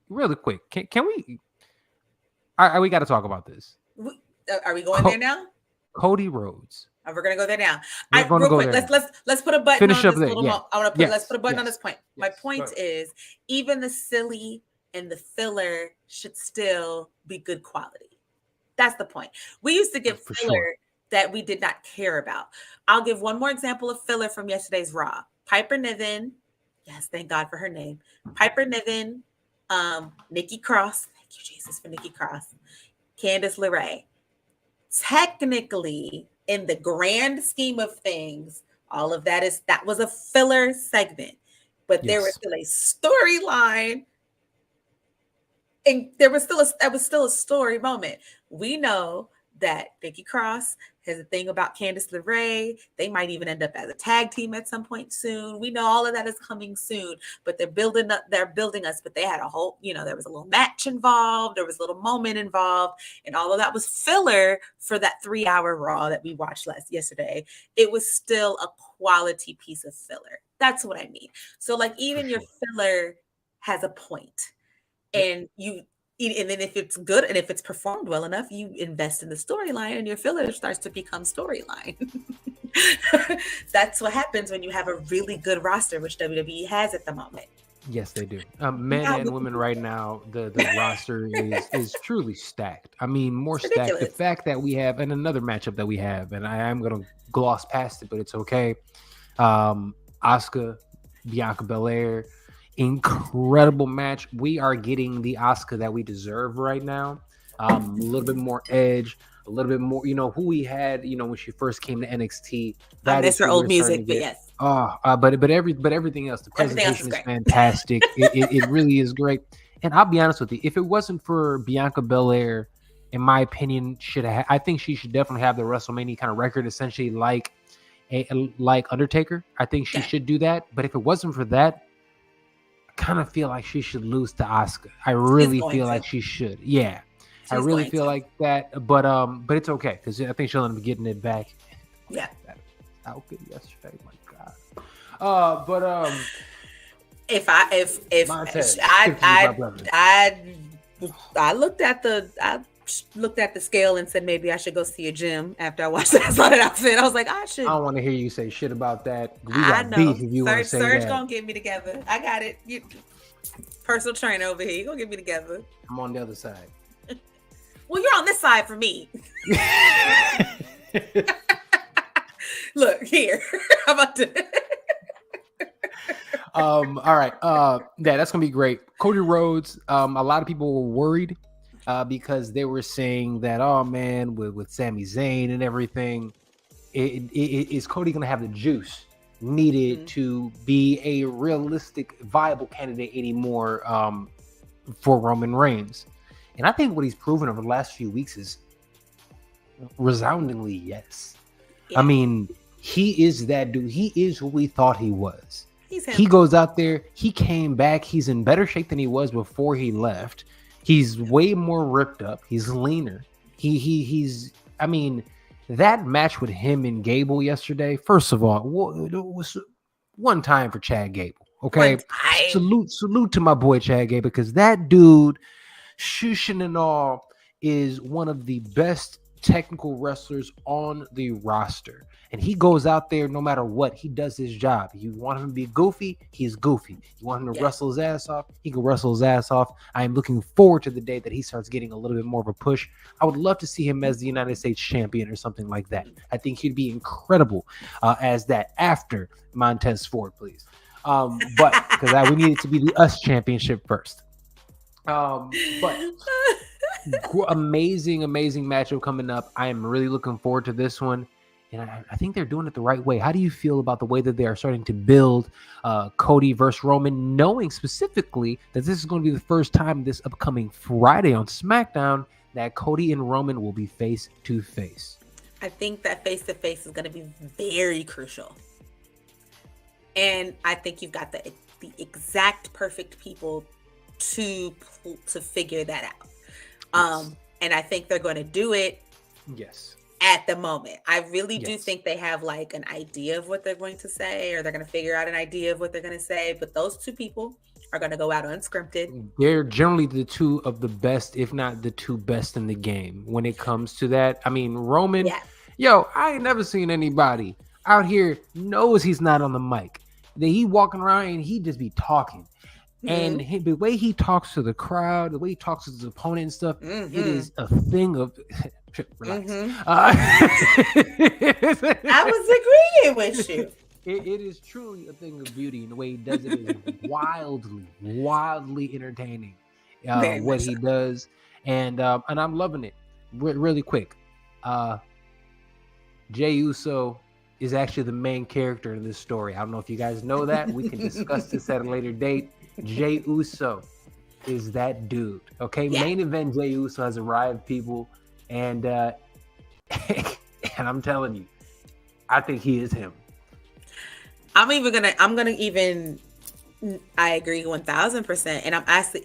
really quick, can we we got to talk about this. Are we going there now? Cody Rhodes. We're gonna go there now. Real quick, let's put a button Finish on up this there. little Yeah. I want to let's put a button on this point. My point is, even the silly and the filler should still be good quality. That's the point. We used to get filler that we did not care about. I'll give one more example of filler from yesterday's Raw. Piper Niven, yes, thank God for her name. Piper Niven, Nikki Cross, thank you Jesus for Nikki Cross, Candice LeRae. Technically, in the grand scheme of things, all of that was a filler segment, but there was still a storyline, and that was still a story moment. We know that Nikki Cross has a thing about Candice LeRae. They might even end up as a tag team at some point soon. We know all of that is coming soon, but they're building us. But they had a whole, there was a little match involved. There was a little moment involved. And all of that was filler for that 3-hour Raw that we watched yesterday. It was still a quality piece of filler. That's what I mean. So even your filler has a point, and then if it's good and if it's performed well enough, you invest in the storyline and your filler starts to become storyline. That's what happens when you have a really good roster, which WWE has at the moment. Yes, they do. Men and women right now, the roster is truly stacked. I mean, more stacked. The fact that we have, and another matchup that we have, and I am going to gloss past it, but it's okay. Asuka, Bianca Belair. Incredible match. We are getting the Asuka that we deserve right now. A little bit more edge, a little bit more, who we had, when she first came to NXT. That is her old music, but yes. But everything else, the presentation is fantastic. It really is great. And I'll be honest with you, if it wasn't for Bianca Belair, in my opinion, I think she should definitely have the WrestleMania kind of record, essentially like Undertaker. I think she should do that. But if it wasn't for that, kind of feel like she should lose to Asuka. I really feel like she should. Yeah. I really feel like that. But it's okay because I think she'll end up getting it back. Yeah. How good yesterday, my God. I looked at the scale and said maybe I should go see a gym after I watched that outfit. I was like, I don't want to hear you say shit about that. We got beef if you want to say Serge that. gonna get me together. I got it. Personal trainer over here. You gonna get me together. I'm on the other side. Well, you're on this side for me. Look here. How about that? All right. That's gonna be great. Cody Rhodes. A lot of people were worried. Because they were saying that, oh man, with Sami Zayn and everything, is Cody going to have the juice needed to be a realistic, viable candidate anymore for Roman Reigns? And I think what he's proven over the last few weeks is resoundingly yes. Yeah. I mean, he is that dude. He is who we thought he was. He goes out there. He came back. He's in better shape than he was before he left. He's way more ripped up. He's leaner. He's. I mean, that match with him and Gable yesterday. First of all, it was one time for Chad Gable. Okay, salute to my boy Chad Gable because that dude, shushin and all, is one of the best technical wrestlers on the roster. And he goes out there no matter what. He does his job. You want him to be goofy, he's goofy. You want him to wrestle his ass off, he can wrestle his ass off. I am looking forward to the day that he starts getting a little bit more of a push. I would love to see him as the United States champion or something like that. I think he'd be incredible as that after Montez Ford, please. But because we need it to be the US championship first. But amazing matchup coming up. I am really looking forward to this one. And I think they're doing it the right way. How do you feel about the way that they are starting to build Cody versus Roman, knowing specifically that this is going to be the first time this upcoming Friday on SmackDown that Cody and Roman will be face to face? I think that face to face is going to be very crucial. And I think you've got the exact perfect people to figure that out. Yes. And I think they're going to do it. Yes. At the moment, I really do think they have like an idea of what they're going to say, or they're going to figure out an idea of what they're going to say. But those two people are going to go out unscripted. They're generally the two of the best, if not the two best in the game when it comes to that. I mean, Roman, I ain't never seen anybody out here knows he's not on the mic. That he walking around and he just be talking. And the way he talks to the crowd, the way he talks to his opponent and stuff, it is a thing of relax. I was agreeing with you. It is truly a thing of beauty, and the way he does it is wildly entertaining. What he does, and I'm loving it. Really quick, Jey Uso is actually the main character in this story. I don't know if you guys know that. We can discuss this at a later date. Jey Uso is that dude. Okay, main event Jey Uso has arrived, people, and and I'm telling you, I think he is him. I agree 1000%, and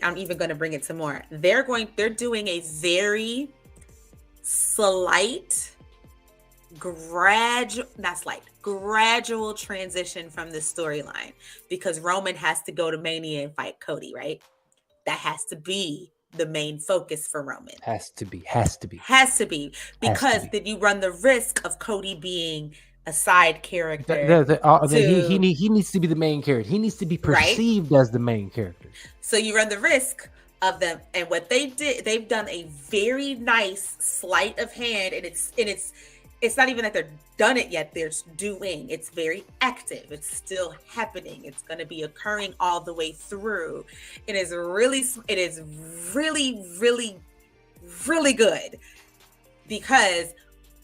I'm even gonna bring it to more. They're doing a very gradual transition from this storyline, because Roman has to go to Mania and fight Cody, right? That has to be the main focus for Roman. Has to be. Because then you run the risk of Cody being a side character. He needs to be the main character. He needs to be perceived as the main character. So you run the risk of them, and what they did, they've done a very nice sleight of hand, and it's not even that they're done it yet. They're doing. It's very active. It's still happening. It's going to be occurring all the way through. It is really, really, really good, because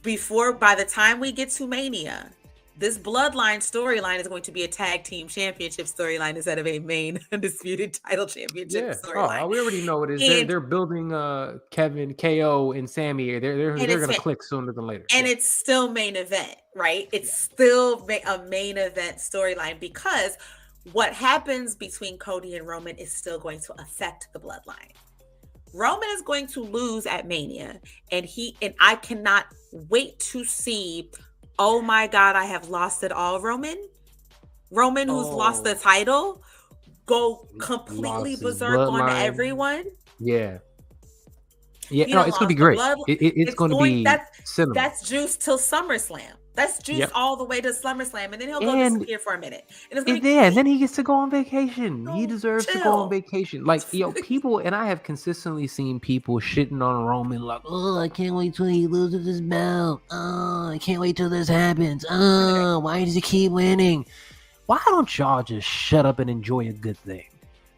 by the time we get to Mania, this bloodline storyline is going to be a tag team championship storyline instead of a main undisputed title championship storyline. We already know it is. They're building Kevin, KO, and Sammy. They're going to click sooner than later. And it's still main event, right? It's still a main event storyline, because what happens between Cody and Roman is still going to affect the bloodline. Roman is going to lose at Mania, and I cannot wait to see. Oh my God, I have lost it all, Roman, who's lost the title, go completely berserk on everyone. Yeah. No, it's going to be great. It's going to be cinema. That's juice till SummerSlam. That's juice all the way to SummerSlam, and then he'll go disappear for a minute. And then he gets to go on vacation. He deserves to go on vacation. Like, people, and I have consistently seen people shitting on Roman, like, oh, I can't wait till he loses his belt. Oh, I can't wait till this happens. Oh, why does he keep winning? Why don't y'all just shut up and enjoy a good thing?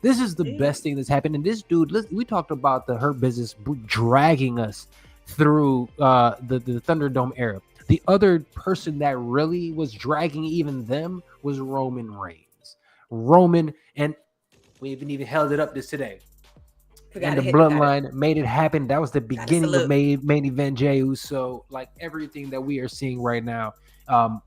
This is the best thing that's happened. And this dude, we talked about the Hurt Business dragging us through the Thunderdome era. The other person that really was dragging even them was Roman Reigns. And we haven't even held it up this today. And the bloodline made it happen. That was the beginning of main event Jey Uso. Like, everything that we are seeing right now,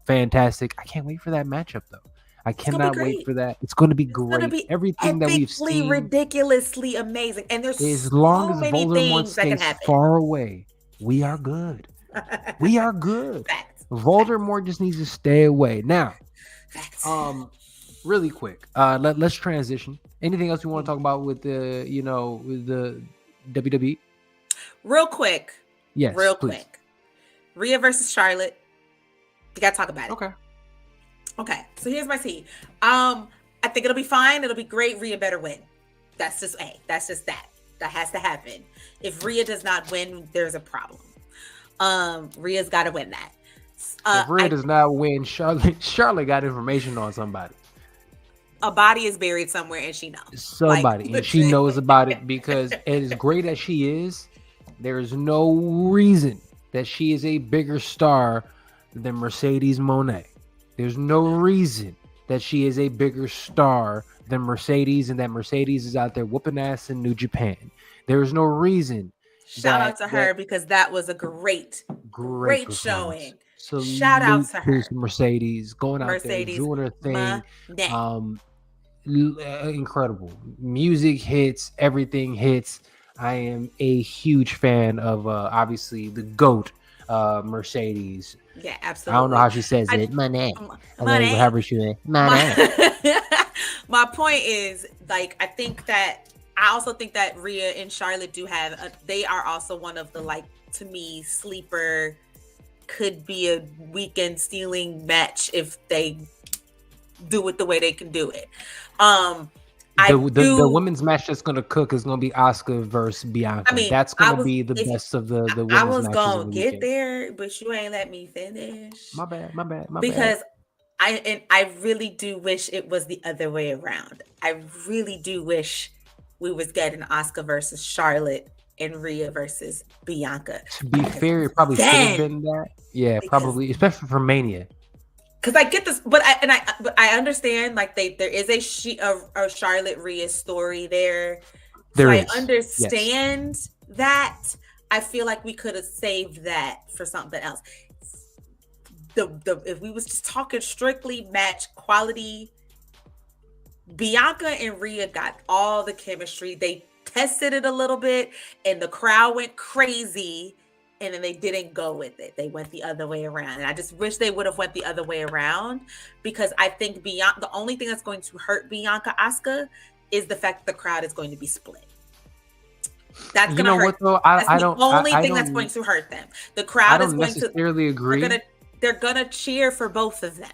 fantastic. I can't wait for that matchup, though. I cannot wait for that. It's going to be great. Everything that we've seen, ridiculously amazing. And there's as long as Voldemort stays far away, we are good. We are good. Voldemort just needs to stay away. Now, really quick, let's transition. Anything else you want to talk about with the WWE? Real quick. Yes, real please. quick. Rhea versus Charlotte. You gotta talk about it. Okay. So here's my tea. I think it'll be fine. It'll be great. Rhea better win. That's just that. That has to happen. If Rhea does not win, there's a problem. Rhea's got to win that. If Rhea does not win, Charlotte got information on somebody. A body is buried somewhere, and she knows. Somebody, and she knows about it, because as great as she is, there is no reason that she is a bigger star than Mercedes Moné. There's no reason that she is a bigger star than Mercedes, and that Mercedes is out there whooping ass in New Japan. There is no reason. Shout out to her, because that was a great showing. So shout out to her, Mercedes, going out there doing her thing. Incredible. Music hits, everything hits. I am a huge fan of obviously the GOAT, Mercedes. Yeah, absolutely. I don't know how she says it. Money. However she says money. My point is, like, I also think that Rhea and Charlotte do have they are also one of the, like, to me, sleeper, could be a weekend stealing match if they do it the way they can do it. The women's match that's going to cook is going to be Asuka versus Bianca. I mean, that's going to be the best of the women's matches. I was going to get there, but you ain't let me finish. My bad. Because I really do wish it was the other way around. I really do wish we was getting Asuka versus Charlotte and Rhea versus Bianca. To be fair, it probably should have been that. Yeah, probably, especially for Mania. Because I get this, but I understand, like, there is a Charlotte Rhea story there. I understand that. I feel like we could have saved that for something else. If we was just talking strictly match quality, Bianca and Rhea got all the chemistry. They tested it a little bit, and the crowd went crazy. And then they didn't go with it. They went the other way around. And I just wish they would have went the other way around, because I think the only thing that's going to hurt Bianca Asuka is the fact that the crowd is going to be split. That's going to hurt. That's the only thing that's going to hurt them. The crowd is going to necessarily agree. They're going to cheer for both of them,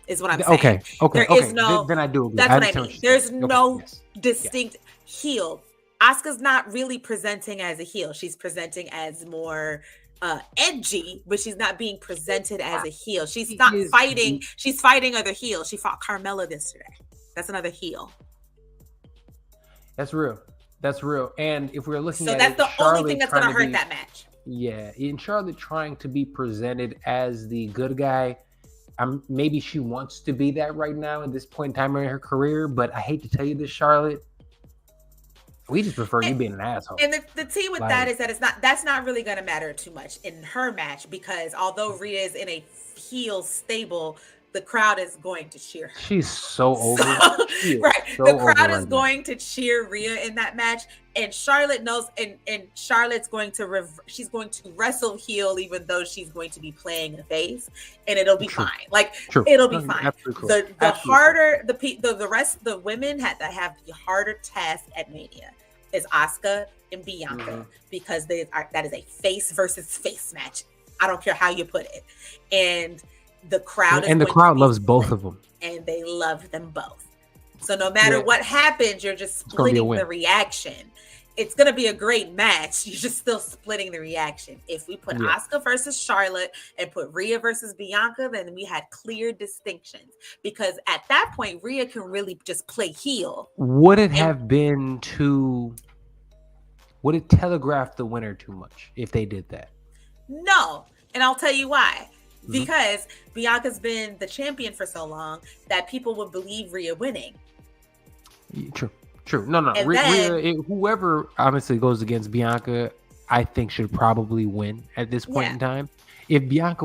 is what I'm saying. Okay. Then I do agree. That's what I mean. There's no distinct heel. Asuka's not really presenting as a heel. She's presenting as more edgy, but she's not being presented as a heel. She's not fighting. She's fighting other heels. She fought Carmella yesterday. That's another heel. That's real. And if we're looking at that's the only thing that's going to hurt that match. Yeah, in Charlotte trying to be presented as the good guy, maybe she wants to be that right now at this point in time in her career, but I hate to tell you this, Charlotte. We just prefer you being an asshole. And the tea with that is that that's not really going to matter too much in her match, because although Rhea is in a heel stable, the crowd is going to cheer her. She's so over. Right. So the crowd is going to cheer Rhea in that match. And Charlotte knows, and Charlotte's going to she's going to wrestle heel, even though she's going to be playing a face, and it'll be fine. Like, it'll be fine. Cool. The harder the rest, the women had to have the harder task at Mania is Asuka and Bianca, because that is a face versus face match. I don't care how you put it. And the crowd loves both of them, and they love them both. So no matter what happens, you're just splitting the reaction. It's going to be a great match. You're just still splitting the reaction. If we put Asuka versus Charlotte and put Rhea versus Bianca, then we had clear distinctions, because at that point, Rhea can really just play heel. Would it telegraph the winner too much if they did that? No. And I'll tell you why. Because Bianca's been the champion for so long that people would believe Rhea winning. True. No. Rhea, whoever honestly goes against Bianca, I think should probably win at this point in time. If Bianca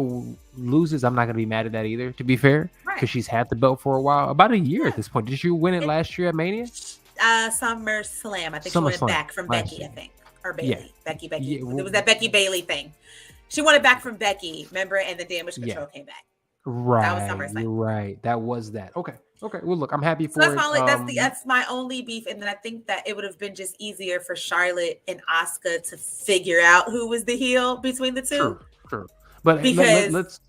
loses, I'm not going to be mad at that either, to be fair, because she's had the belt for a while, about a year at this point. Did she win it last year at Mania? SummerSlam. I think she won it back from Becky, I think. Or Bailey. Yeah. Becky. Yeah, it was that Becky Bailey thing. She won it back from Becky, remember? And the Damage Control came back. Right. That was SummerSlam. You're right. That was that. Okay. Well, look, I'm happy for it. That's my only beef. And then I think that it would have been just easier for Charlotte and Asuka to figure out who was the heel between the two. True. But because let's.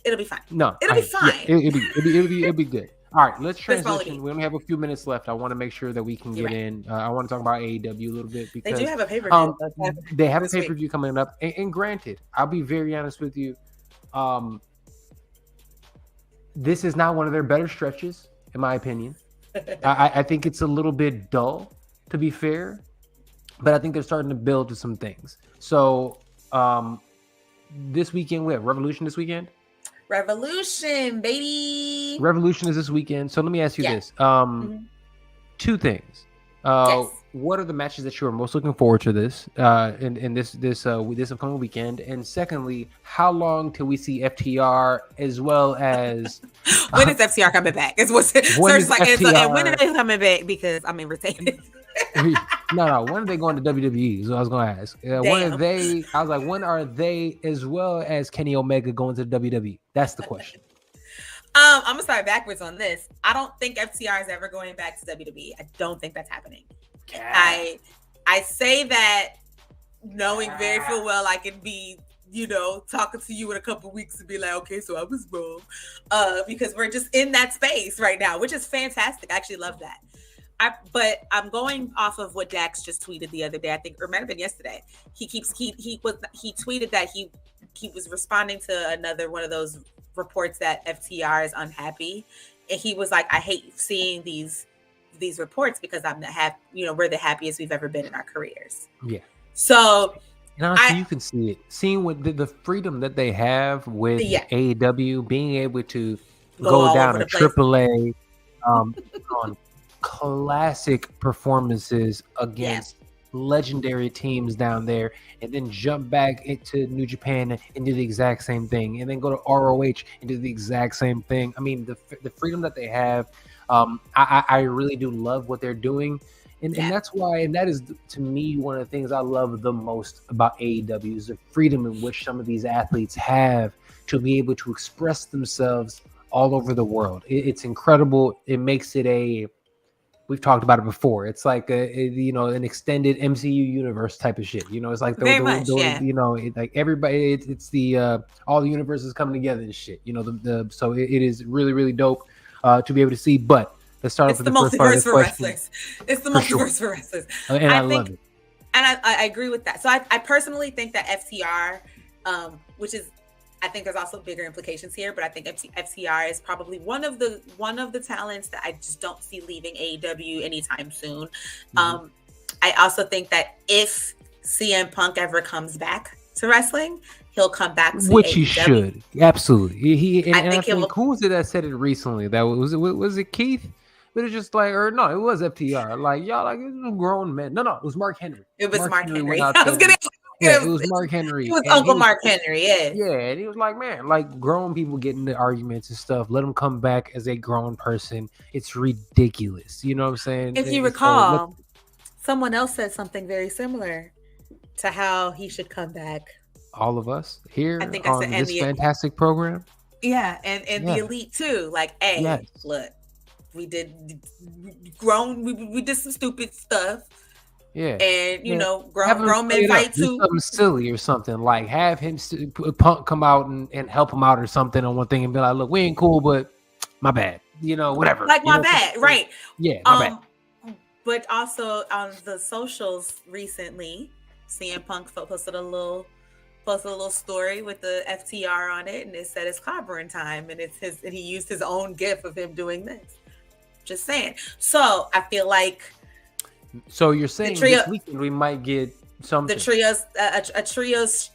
It'll be fine. No, it'll be fine. Yeah, it'll be good. All right, let's transition. We only have a few minutes left. I want to make sure that we can get in. I want to talk about AEW a little bit because they do have a pay-per-view. They have a pay-per-view coming up. And granted, I'll be very honest with you. This is not one of their better stretches, in my opinion. I think it's a little bit dull, to be fair, but I think they're starting to build to some things. So this weekend, we have Revolution this weekend. Revolution, baby. Revolution is this weekend. So let me ask you this. Two things. What are the matches that you are most looking forward to this in this upcoming weekend? And secondly, how long till we see FTR as well as when is FTR coming back? It's what's like. And when are they coming back? Because I'm irritated. No. When are they going to WWE? So I was going to ask. When are they? I was like, when are they as well as Kenny Omega going to the WWE? That's the question. I'm gonna start backwards on this. I don't think FTR is ever going back to WWE. I don't think that's happening. I say that knowing very full well I can be, talking to you in a couple of weeks and be like, okay, so I was wrong. Because we're just in that space right now, which is fantastic. I actually love that. But I'm going off of what Dax just tweeted the other day. I think, or it might have been yesterday. He tweeted that he was responding to another one of those reports that FTR is unhappy, and he was like, I hate seeing these reports because I'm the we're the happiest we've ever been in our careers. Yeah. So and honestly, you can see it. Seeing what the freedom that they have with AEW, being able to go down to AAA on classic performances against legendary teams down there, and then jump back into New Japan and do the exact same thing, and then go to ROH and do the exact same thing. I mean, the freedom that they have, I really do love what they're doing, and that's why, and that is to me one of the things I love the most about AEW is the freedom in which some of these athletes have to be able to express themselves all over the world. It's incredible. It makes it we've talked about it before. It's like an extended MCU universe type of shit. It's like like everybody. It's the all the universes coming together and shit. So it is really, really dope to be able to see. But let's start off with the first part of the question. It's the multiverse for wrestlers, and I love it. And I agree with that. So I personally think that FTR, which is. I think there's also bigger implications here, but I think FTR is probably one of the talents that I just don't see leaving AEW anytime soon. Mm-hmm. I also think that if CM Punk ever comes back to wrestling, he'll come back to which AEW. He should. Absolutely. I think who was it that said it recently? That was it Keith? But it's just like, or no, it was FTR. Like, y'all, like, it was grown men. No, it was Mark Henry. It was Mark Henry. I was gonna. Yeah, it was Mark Henry. It was Uncle Mark Henry, yeah. Yeah, and he was like, man, like grown people get into arguments and stuff. Let them come back as a grown person. It's ridiculous. You know what I'm saying? If you recall, someone else said something very similar to how he should come back. All of us here on this fantastic program. Yeah, and the elite too. Like, hey, look, we did some stupid stuff. Yeah, and grown men fight too. Something silly or something, like have him Punk come out and help him out or something on one thing and be like, look, we ain't cool, but my bad, whatever. Like my bad, right? Yeah, my bad. But also on the socials recently, CM Punk posted a little story with the FTR on it, and it said it's clobbering time, and and he used his own gif of him doing this. Just saying. So I feel like. So you're saying this weekend we might get something. The trios, a trios.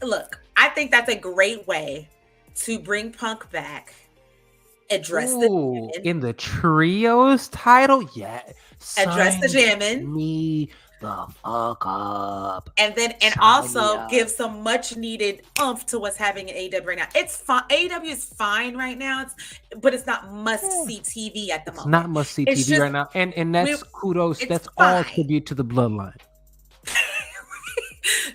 Look, I think that's a great way to bring Punk back. Address in the trios title, address the jamming. Me the fuck up, and also give some much needed oomph to what's happening in AEW right now. It's fine. AEW is fine right now, but it's not must see TV at the moment. It's not must see TV right now, and that's kudos. That's all tribute to the bloodline.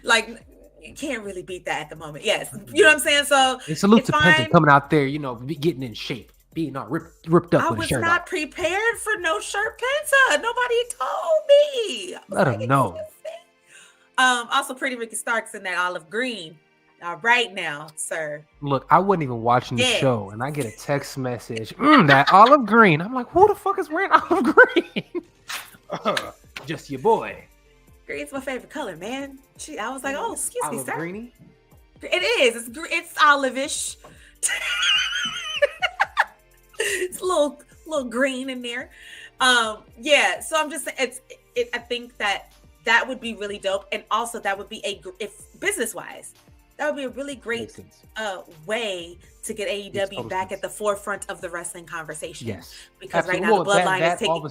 Like, you can't really beat that at the moment. Yes, you know what I'm saying. So it's a salute to Penta coming out there, getting in shape. Being all ripped up. I was not prepared for no shirt Penta. Nobody told me. Let him know. Also, Pretty Ricky Stark's in that olive green. All right now, sir. Look, I wasn't even watching the show, and I get a text message, that olive green. I'm like, who the fuck is wearing olive green? Just your boy. Green's my favorite color, man. I was like, oh, excuse me, sir. Greeny? It is. It's olive-ish. It's a little green in there. Yeah. So I'm just saying, I think that would be really dope, and also that would be if business-wise, that would be a really great way to get AEW back at the forefront of the wrestling conversation. Yes, because right now the bloodline is taking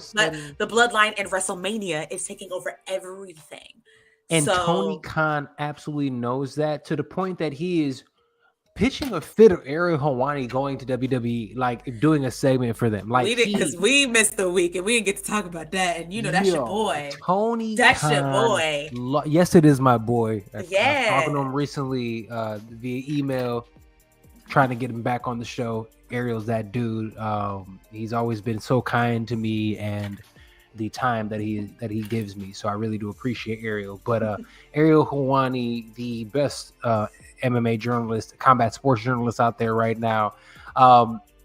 the bloodline, and WrestleMania is taking over everything. And Tony Khan absolutely knows that, to the point that he is pitching a fit of Ariel Helwani going to WWE, like doing a segment for them. Like, because we missed the week and we didn't get to talk about that. And that's your boy, Tony. That's Khan, your boy. Yes, it is my boy. Yeah, I was talking to him recently via email, trying to get him back on the show. Ariel's that dude. He's always been so kind to me and the time that he gives me. So I really do appreciate Ariel. But Ariel Helwani, the best MMA journalist, combat sports journalist out there right now.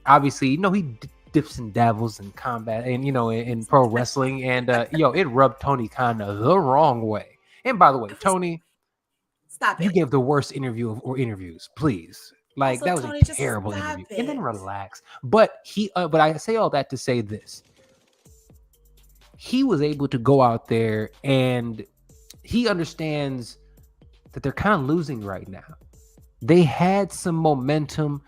Obviously, he dips and dabbles in combat and in pro wrestling, and it rubbed Tony Khan the wrong way. And by the way, Tony, stop it. You gave the worst interviews, please. Like, also, that was Tony, a terrible interview. And then relax. But but I say all that to say this. He was able to go out there, and he understands that they're kind of losing right now. They had some momentum.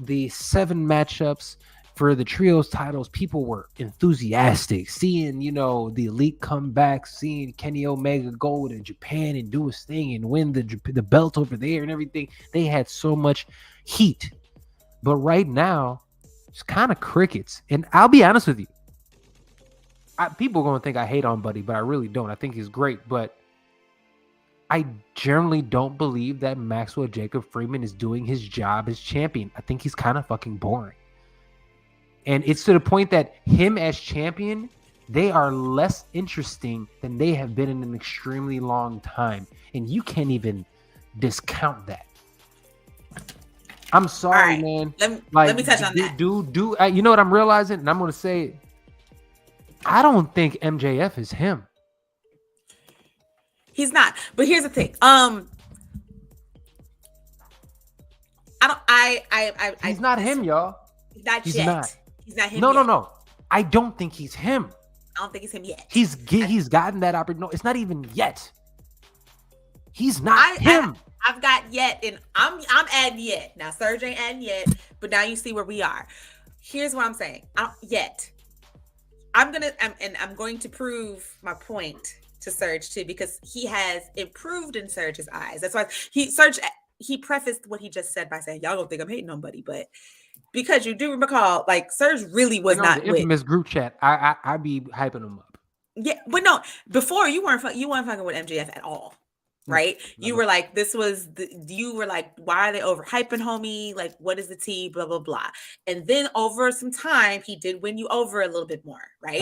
The 7 matchups for the trios titles, people were enthusiastic. Seeing, the Elite come back, seeing Kenny Omega go to Japan and do his thing and win the belt over there and everything. They had so much heat. But right now, it's kind of crickets. And I'll be honest with you. People are going to think I hate on Buddy, but I really don't. I think he's great, but I generally don't believe that Maxwell Jacob Freeman is doing his job as champion. I think he's kind of fucking boring. And it's to the point that him as champion, they are less interesting than they have been in an extremely long time. And you can't even discount that. I'm sorry, right, man. Let me touch on that. You know what I'm realizing? And I'm going to say, I don't think MJF is him. He's not. But here's the thing. He's not him, y'all. He's not him. No. I don't think he's him. I don't think it's him yet. He's gotten that opportunity. No, it's not even yet. He's not him. I've got yet, and I'm adding yet. Now Serg ain't adding yet, but now you see where we are. Here's what I'm saying. I'm going to prove my point to Serg too, because he has improved in Serg's eyes. That's why he prefaced what he just said by saying, "Y'all don't think I'm hating nobody," but because you do recall, like, Serg really was not the infamous group chat. I be hyping him up. Yeah, but no, before you weren't fucking with MJF at all. Right? No. You were like, you were like, why are they overhyping homie? Like, what is the tea? Blah, blah, blah. And then over some time, he did win you over a little bit more, right?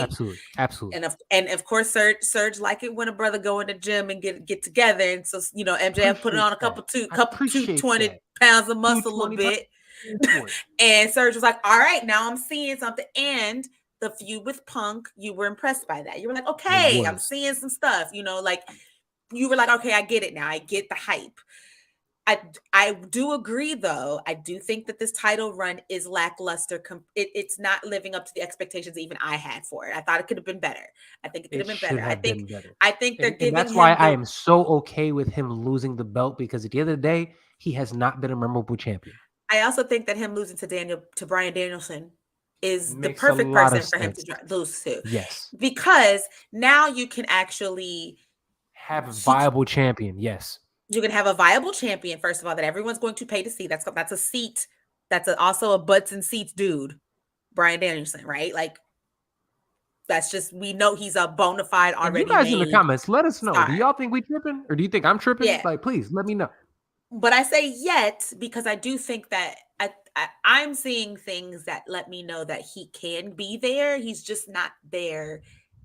Absolutely. And of course, Serg like it when a brother go in the gym and get together. And so, MJF put it on a couple 220 pounds of muscle a little bit. And Serg was like, all right, now I'm seeing something. And the feud with Punk, you were impressed by that. You were like, okay, I'm seeing some stuff, like, you were like, okay, I get it now. I get the hype. I do agree, though. I do think that this title run is lackluster. It's not living up to the expectations even I had for it. I thought it could have been better. I think it could have been better. I think they're giving him. That's why I am so okay with him losing the belt, because at the end of the day, he has not been a memorable champion. I also think that him losing to Bryan Danielson is the perfect person for him to lose to. Yes, because now you can actually have a viable champion. Yes, you can have a viable champion, first of all, that everyone's going to pay to see. That's a seat. That's also a butts and seats dude, Bryan Danielson, right? Like, that's just, we know he's a bona fide already. And you guys in the comments, let us know. Do y'all think we tripping, or do you think I'm tripping? Yeah. Like, please let me know. But I say yet because I do think that I'm seeing things that let me know that he can be there. He's just not there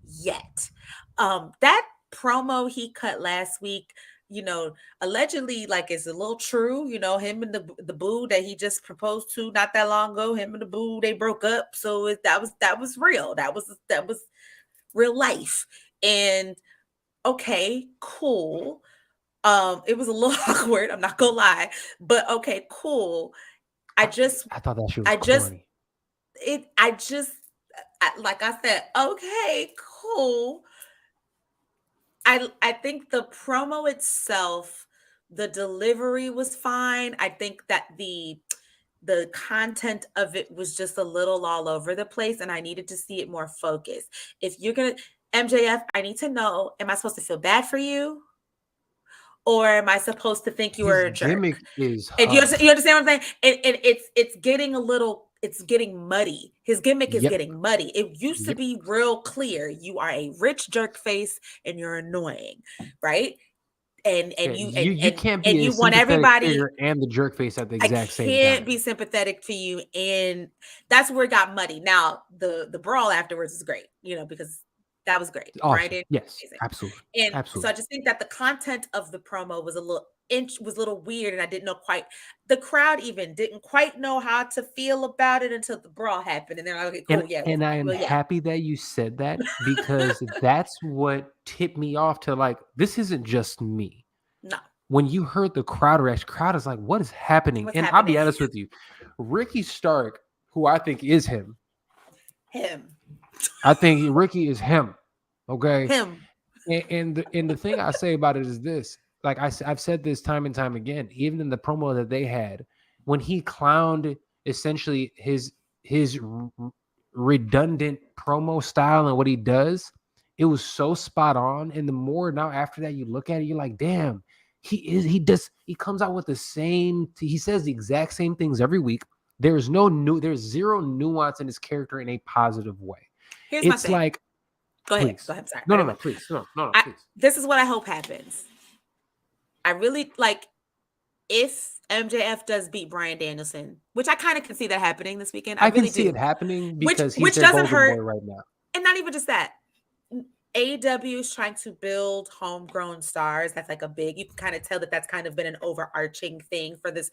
yet. That promo he cut last week allegedly, like, is a little true. Him and the boo that he just proposed to not that long ago, him and the boo, they broke up. So that was real. That was real life. And okay, cool. It was a little awkward, I'm not gonna lie, but okay, cool. I thought that shit was corny. Like I said, okay, cool. I think the promo itself, the delivery was fine. I think that the content of it was just a little all over the place, and I needed to see it more focused. If you're gonna MJF, I need to know, am I supposed to feel bad for you? Or am I supposed to think you were a jerk? Gimmick is and you understand what I'm saying? And it's getting muddy. His gimmick is getting muddy. It used to be real clear. You are a rich jerk face and you're annoying, right? And you can't be, and you want everybody and the jerk face at the exact same time. I can't be sympathetic to you, and that's where it got muddy. Now the brawl afterwards is great, because that was great. Awesome. Right? Yes, absolutely. And absolutely. So I just think that the content of the promo was a little weird, and I didn't know quite. The crowd even didn't quite know how to feel about it until the brawl happened, and they're like, "Okay, cool, and I am happy that you said that, because that's what tipped me off to, like, this isn't just me. No. When you heard the crowd reaction, crowd is like, "What is happening?" I'll be honest with you, Ricky Stark, who I think is him. I think Ricky is him. Okay. Him. And the thing I say about it is this. Like I've said this time and time again, even in the promo that they had, when he clowned essentially his redundant promo style and what he does, it was so spot on. And the more now after that you look at it, you're like, damn, he comes out with he says the exact same things every week. There's zero nuance in his character in a positive way. It's like, go ahead. Please. Go ahead. Sorry. No, please. No, please. This is what I hope happens. I really like if MJF does beat Bryan Danielson, which I kind of can see that happening this weekend. I really can see it happening because which he's doesn't hurt right now. And not even just that. AEW is trying to build homegrown stars. That's like you can kind of tell that that's kind of been an overarching thing for this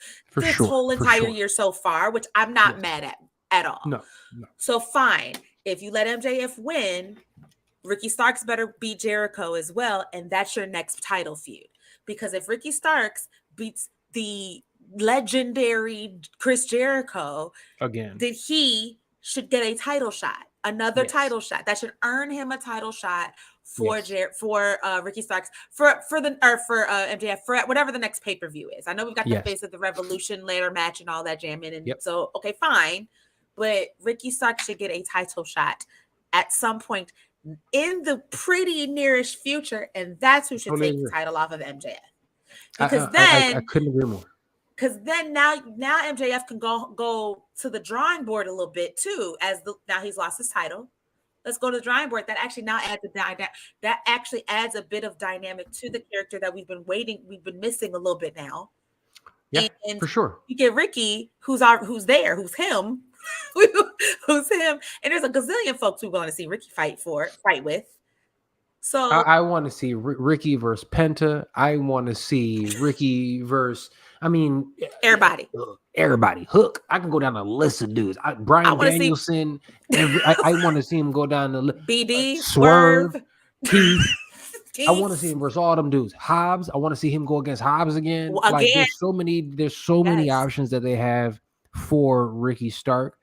whole entire year so far, which I'm not mad at all. No. So fine. If you let MJF win, Ricky Starks better beat Jericho as well. And that's your next title feud. Because if Ricky Starks beats the legendary Chris Jericho, again, then he should get a title shot. Another title shot that should earn him a title shot for Ricky Starks for MJF for whatever the next pay-per-view is. I know we've got the Face of the Revolution ladder match and all that jamming, and so okay, fine, but Ricky Starks should get a title shot at some point in the pretty nearish future, and that's who should take the title off of MJF. Because I couldn't agree more. Because then now MJF can go to the drawing board a little bit too, now he's lost his title. Let's go to the drawing board. That actually now adds a bit of dynamic to the character that we've been missing a little bit now. Yeah, and for sure. You get Ricky, who's him, who's him, and there's a gazillion folks we want to see Ricky fight with. So I want to see Ricky versus Penta. I want to see Ricky versus. I mean, everybody. Hook. I can go down a list of dudes. Bryan Danielson. I want to see him go down the list. BD, Swerve, Keith. I want to see him versus all them dudes. Hobbs. I want to see him go against Hobbs again. Like there's so many options that they have for Ricky Stark,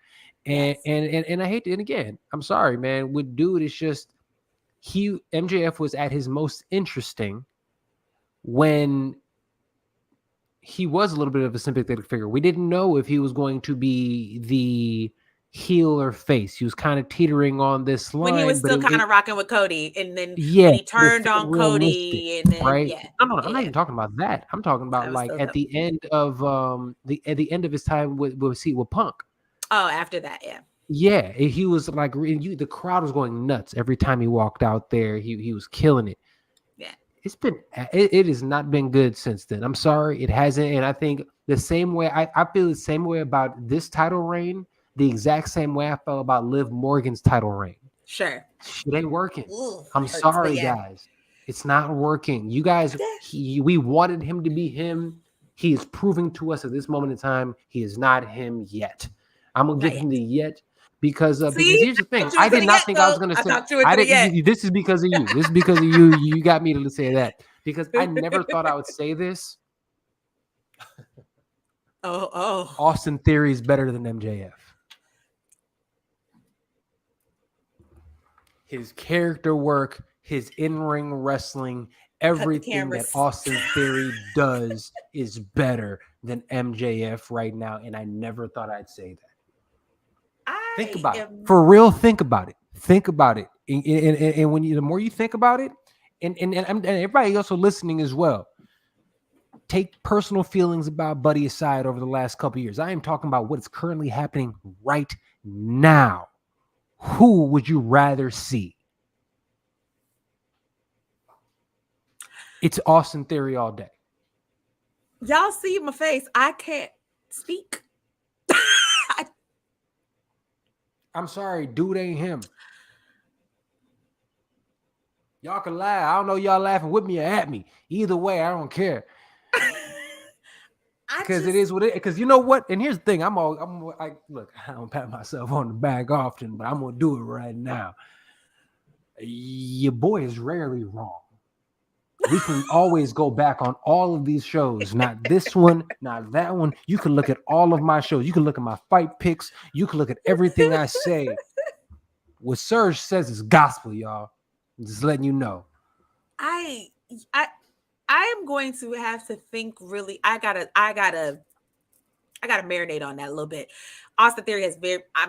and I hate to. And again, I'm sorry, man. With dude, it's just MJF was at his most interesting when he was a little bit of a sympathetic figure. We didn't know if he was going to be the heel or face. He was kind of teetering on this line. When he was still kind of rocking with Cody, and then when he turned on Cody, and then No, I'm not even talking about that. I'm talking about like at the end of the end of his time with Punk. Oh, after that, yeah. Yeah, he was like, the crowd was going nuts every time he walked out there. He was killing it. It has not been good since then. I'm sorry, it hasn't. And I think the same way I feel the same way about this title reign, the exact same way I felt about Liv Morgan's title reign. Sure. Shit ain't working. I'm sorry, guys. It's not working. You guys, we wanted him to be him. He is proving to us at this moment in time he is not him yet. I'm gonna give him the yet because here's the thing. I did not think I was gonna say. I didn't. This is because of you. This is because of you. You got me to say that because I never thought I would say this. Austin Theory is better than MJF. His character work, his in-ring wrestling, everything that Austin Theory does is better than MJF right now, and I never thought I'd say that. Think about it. For real, think about it. Think about it. And when the more you think about it, and everybody also listening as well, take personal feelings about Buddy aside over the last couple of years. I am talking about what is currently happening right now. Who would you rather see? It's Austin Theory all day. Y'all see my face. I can't speak. I'm sorry, dude ain't him. Y'all can laugh. I don't know y'all laughing with me or at me. Either way, I don't care. Because it is what it is. Because you know what? And here's the thing. Look, I don't pat myself on the back often, but I'm going to do it right now. Your boy is rarely wrong. We can always go back on all of these shows. Not this one, not that one. You can look at all of my shows. You can look at my fight picks. You can look at everything I say. What Serg says is gospel, y'all. I'm just letting you know. I am going to have to think really. I gotta marinate on that a little bit. Austin Theory has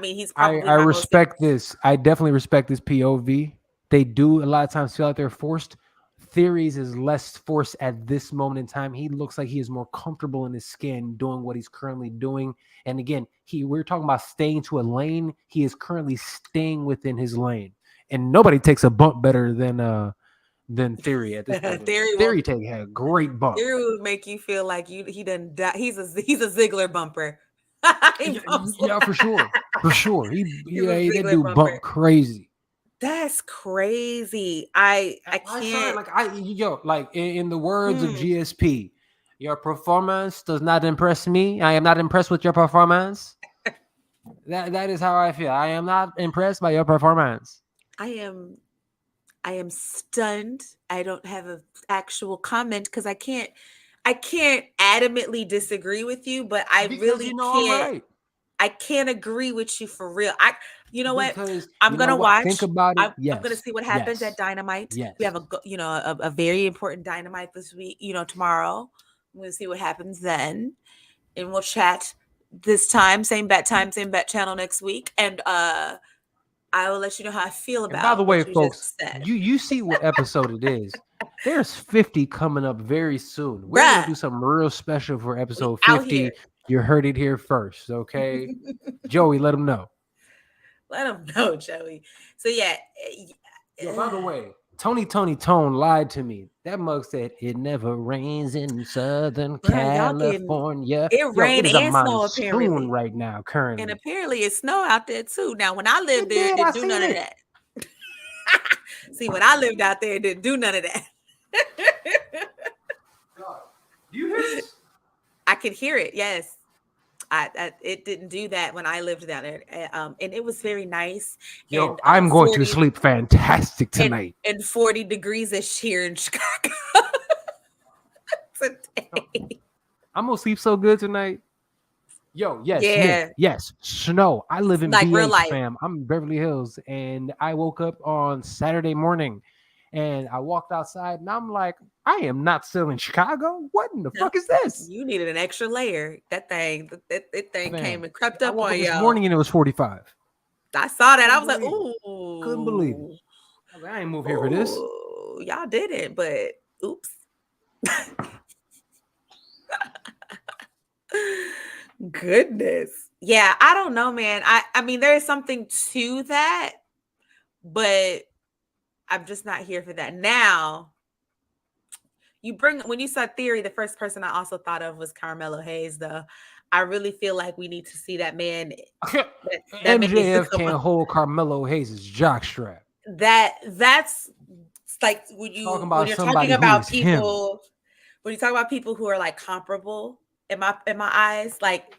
he's probably. I respect this. I definitely respect this POV. They do a lot of times feel like they're forced. Theories is less forced at this moment in time. He looks like he is more comfortable in his skin doing what he's currently doing. And again, we're talking about staying to a lane. He is currently staying within his lane. And nobody takes a bump better than Theory at this point. Theory had a great bump. Theory would make you feel like he done die. He's a Ziggler bumper. Yeah, for sure. For sure. He that dude bump crazy. That's crazy. I can't. In the words of GSP, your performance does not impress me. I am not impressed with your performance. That is how I feel. I am not impressed by your performance. I am stunned. I don't have an actual comment because I can't adamantly disagree with you, but I really can't. Right. I can't agree with you for real. You know what? I'm gonna watch. Think about it. I'm gonna see what happens at Dynamite. Yes. We have a very important Dynamite this week. Tomorrow. I'm gonna see what happens then, and we'll chat this time, same bat channel next week, and I will let you know how I feel about. And by the way, folks, you see what episode it is. There's 50 coming up very soon. We're gonna do something real special for episode 50. You heard it here first, okay? Joey, let them know. Let them know, Joey. So yeah. By the way, Tony Tone lied to me. That mug said it never rains in Southern California. It rained and snow apparently right now, currently. And apparently it's snow out there too. Now, when I lived there, it didn't do none of that. See, when I lived out there, it didn't do none of that. God, do you hear this? I could hear it. Yes. It didn't do that when I lived down there, and it was very nice. Yo, I'm going to sleep fantastic tonight. And 40 degrees ish here in Chicago today. I'm gonna sleep so good tonight. Yo, yes, Nick, yes, snow. I live in BH, fam. I'm in Beverly Hills, and I woke up on Saturday morning, and I walked outside, and I'm like, I am not still in Chicago. What in the fuck is this? You needed an extra layer. That thing came and crept up on you this morning, and it was 45. I saw that. I was like, ooh. Couldn't believe it. I ain't moved here for this. Y'all did it, but oops. Goodness. Yeah, I don't know, man. I mean, there is something to that, but I'm just not here for that. Now, when you saw Theory, the first person I also thought of was Carmelo Hayes, though. I really feel like we need to see that man. MJF can't hold Carmelo Hayes' jockstrap. That's like when you're talking about people, when you talk about people who are like comparable in my eyes, like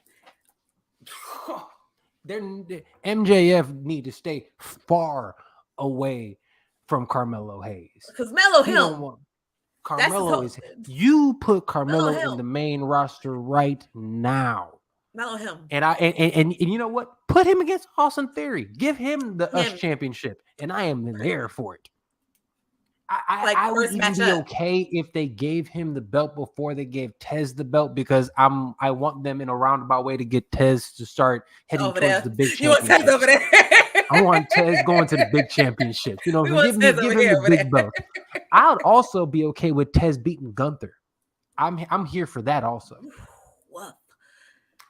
MJF need to stay far away from Carmelo Hayes. Because Melo him. Carmelo is you put Carmelo in the main roster right now. Melo him. And you know what? Put him against Austin Theory. Give him the US championship, and I am there for it. I would even be okay if they gave him the belt before they gave Tez the belt, because I want them in a roundabout way to get Tez to start heading towards the big championship. You want Tez over there? I want Tez going to the big championship. You know, give him the big belt. I would also be okay with Tez beating Gunther. I'm here for that also. What?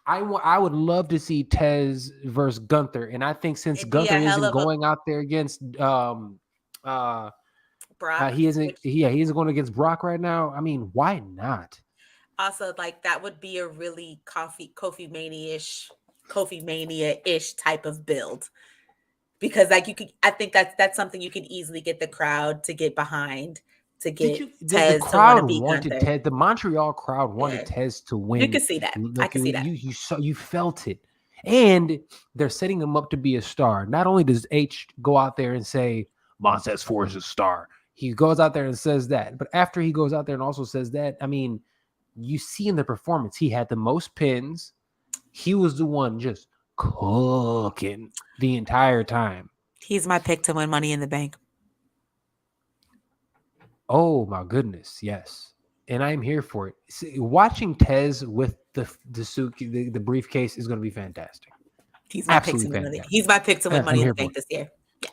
I would love to see Tez versus Gunther, and I think since Gunther isn't going out there against Brock, he isn't going against Brock right now. I mean, why not? Also, like that would be a really Kofi Mania-ish type of build, because like I think that's something you could easily get the crowd to get behind. To get Tez, the crowd wanted Tez. The Montreal crowd wanted Tez to win. You can see that. I can see that. You felt it, and they're setting him up to be a star. Not only does H go out there and say Montez Ford is a star, he goes out there and says that. But after he goes out there and also says that, I mean, you see in the performance, he had the most pins. He was the one just cooking the entire time. He's my pick to win Money in the Bank. Oh my goodness, yes, and I'm here for it. See, watching Tez with the briefcase is going to be fantastic. He's my pick to win. He's my pick to win Money in the Bank this year. Yeah,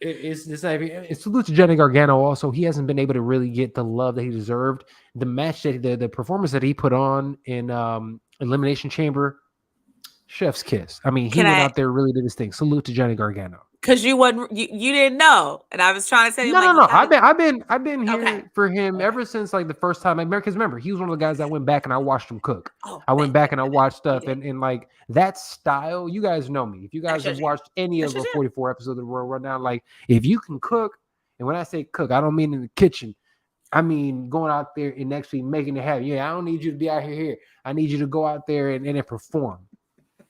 it's salute to Johnny Gargano. Also, he hasn't been able to really get the love that he deserved. The match that the performance that he put on in Elimination Chamber, chef's kiss. I mean, he went out there, really did his thing. Salute to Johnny Gargano. Because you didn't know, and I was trying to tell you. No. I've been here for him ever since like the first time. Because remember, he was one of the guys that went back and I watched him cook. I went back and I watched stuff, and like that style. You guys know me. If you guys have watched any of the 44 episodes of the Royal Rundown, like if you can cook, and when I say cook, I don't mean in the kitchen. I mean going out there and actually making it happen. Yeah, I don't need you to be out here. I need you to go out there and perform.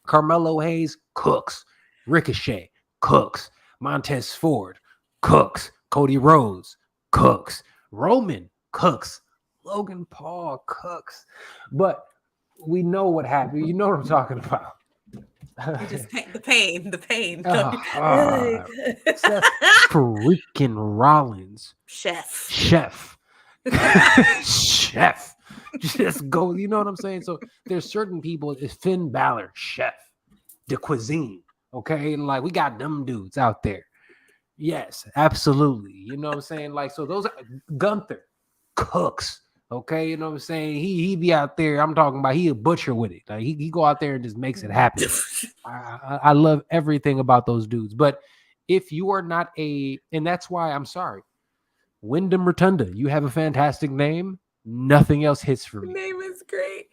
Carmelo Hayes cooks. Ricochet cooks. Montez Ford cooks. Cody Rhodes cooks. Roman cooks. Logan Paul cooks. But we know what happened. You know what I'm talking about. The pain. Seth freaking Rollins. Chef. Just go. You know what I'm saying? So there's certain people. It's Finn Balor, chef. The cuisine. Okay, like we got them dudes out there. Yes, absolutely. You know what I'm saying? Like, so those are Gunther cooks. Okay, you know what I'm saying? He be out there. I'm talking about he a butcher with it. Like he go out there and just makes it happen. I love everything about those dudes. But if you are not and that's why I'm sorry, Wyndham Rotunda, you have a fantastic name. Nothing else hits for me. Name is great.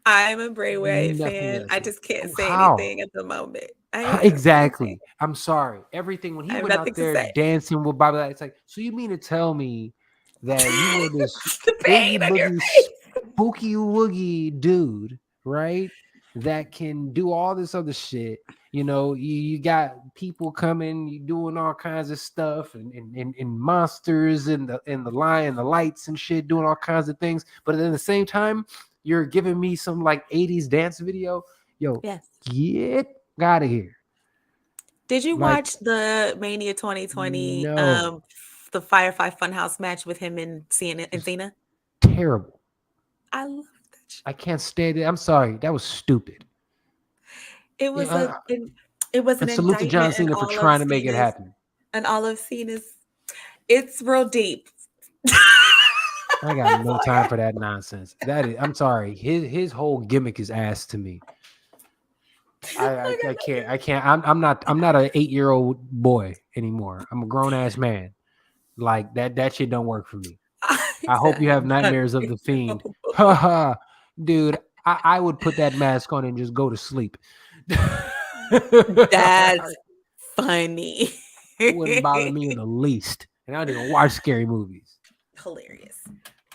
I'm a Bray Wyatt fan. I just can't say anything at the moment. Exactly. I'm sorry. Everything when he went out there dancing with Bobby, it's like, so you mean to tell me that you were this spooky woogie dude, right? That can do all this other shit. You know, you got people coming, you doing all kinds of stuff, and monsters and the lion, the lights and shit, doing all kinds of things. But at the same time, you're giving me some like 80s dance video. Yo, get out of here. Did you watch the Mania 2020 the Firefly Funhouse match with him and Cena? Terrible. I love that shit. I can't stand it. I'm sorry. That was stupid. It was it was an salute to John Cena for trying to make it happen. And all of Cena's, it's real deep. I got no time for that nonsense. I'm sorry. His whole gimmick is ass to me. I can't. I'm not an 8-year-old boy anymore. I'm a grown ass man. Like that shit don't work for me. I hope you have nightmares of the Fiend. Dude, I would put that mask on and just go to sleep. That's funny. It wouldn't bother me in the least. and I don't even watch scary movies. Hilarious.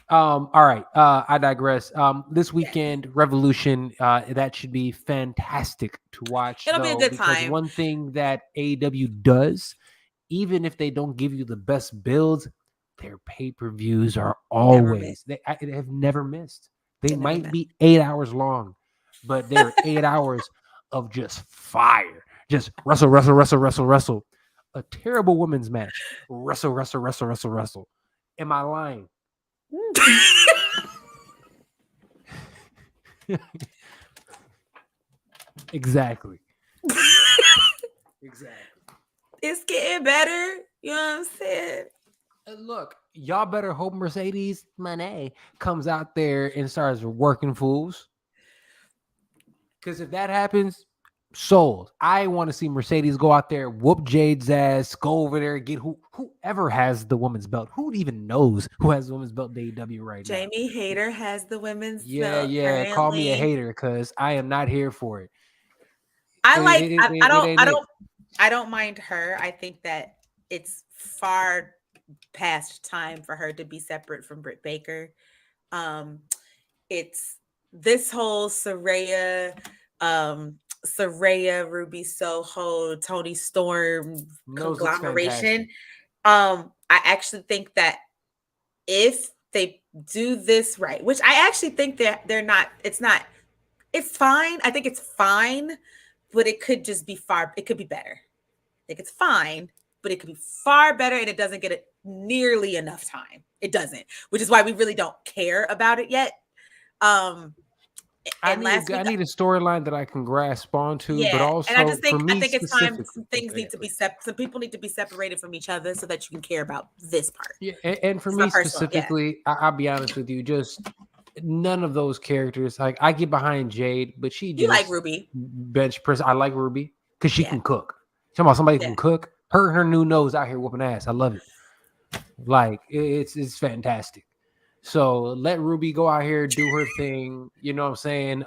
All right. I digress. This weekend, Revolution, that should be fantastic to watch, It'll be a though, good because time. one thing that AEW does, even if they don't give you the best builds, their pay-per-views are always they have never missed. They might be 8 hours long, but they're 8 hours of just fire. Just wrestle, wrestle, wrestle, wrestle, wrestle. A terrible women's match. Wrestle, wrestle, wrestle, wrestle, wrestle. Am I lying? Exactly. Exactly. It's getting better. You know what I'm saying? Look, y'all better hope Mercedes Moné comes out there and starts working fools. Because if that happens, sold. I want to see Mercedes go out there, whoop Jade's ass, go over there, get whoever has the women's belt. Who even knows who has the women's belt in AEW right now? Jamie Hayter has the women's Yeah, belt. yeah. Currently. Call me a hater because I am not here for it. I don't mind her. I think that it's far past time for her to be separate from Britt Baker. It's this whole Saraya, Ruby Soho, Tony Storm conglomeration. I actually think that if they do this right, which I actually think that it's fine. I think it's fine, but it could just be it could be better. I think it's fine, but it could be far better, and it doesn't get nearly enough time. It doesn't, which is why we really don't care about it yet. I need a storyline that I can grasp onto, but also and I think it's time. Some things need to be some people need to be separated from each other so that you can care about this part. Yeah, and for me specifically, I'll be honest with you, just none of those characters. Like I get behind Jade, but you like Ruby bench press. I like Ruby because she can cook. Talking about somebody who can cook. Her new nose out here whooping ass. I love it. Like it's fantastic. So let Ruby go out here, do her thing. You know what I'm saying?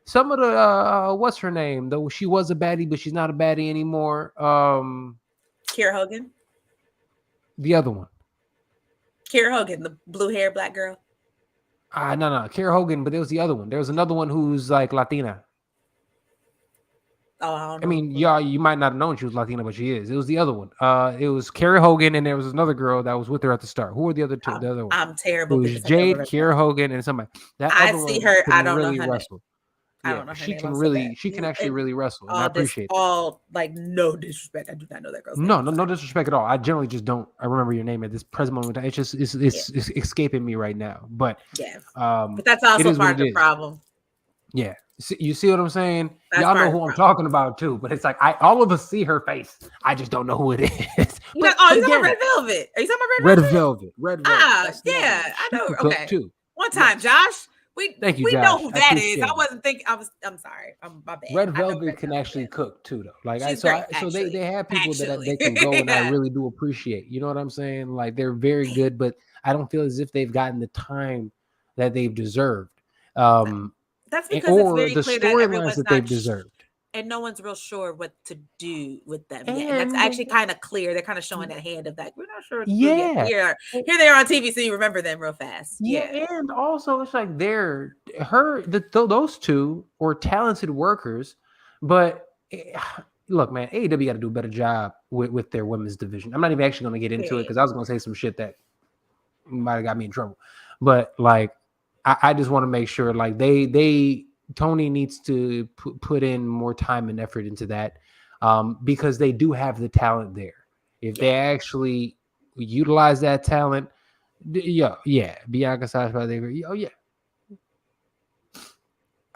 Some of the what's her name? Though she was a baddie, but she's not a baddie anymore. Kiera Hogan. The other one. Kiera Hogan, the blue hair black girl. No, Kiera Hogan, but there was the other one. There was another one who's like Latina. Oh, I don't know. I mean, you might not have known she was Latina, but she is. It was the other one. It was Kiera Hogan, and there was another girl that was with her at the start. Who were the other two? The other one. I'm terrible. It was Jade, Kiera Hogan, and somebody. That I other see one her. I don't really know her wrestle. I don't know her she name. can really, she can actually really wrestle. And I appreciate it. Like no disrespect. I do not know that girl's name. No disrespect at all. I generally just don't. I remember your name at this present moment. It's just it's escaping me right now. But but that's also part of the problem. Yeah. You see what I'm saying? Y'all know who I'm talking about too, but it's like all of us see her face. I just don't know who it is. You're talking about Red Velvet. Are you talking about Red Velvet? Red Velvet. Yeah, I know. Okay. Too. One time, Josh. Thank you, we Josh. know who that is. I wasn't thinking. I'm sorry. I'm my bad. Red Velvet can actually cook too, though. Like so they have people that they can go, and I really do appreciate. You know what I'm saying? Like they're very good, but I don't feel as if they've gotten the time that they've deserved. That's because it's very the clear that storylines that they've deserved. And no one's real sure what to do with them yet. And that's actually kind of clear. They're kind of showing that hand of that. We're not sure. Yeah. Here they are on TV, so you remember them real fast. Yeah. And also it's like those two were talented workers, but look, man, AEW got to do a better job with their women's division. I'm not even actually going to get into it because I was going to say some shit that might have got me in trouble. But like, I just want to make sure like Tony needs to put in more time and effort into that because they do have the talent there. If they actually utilize that talent, Bianca Sasha, yeah.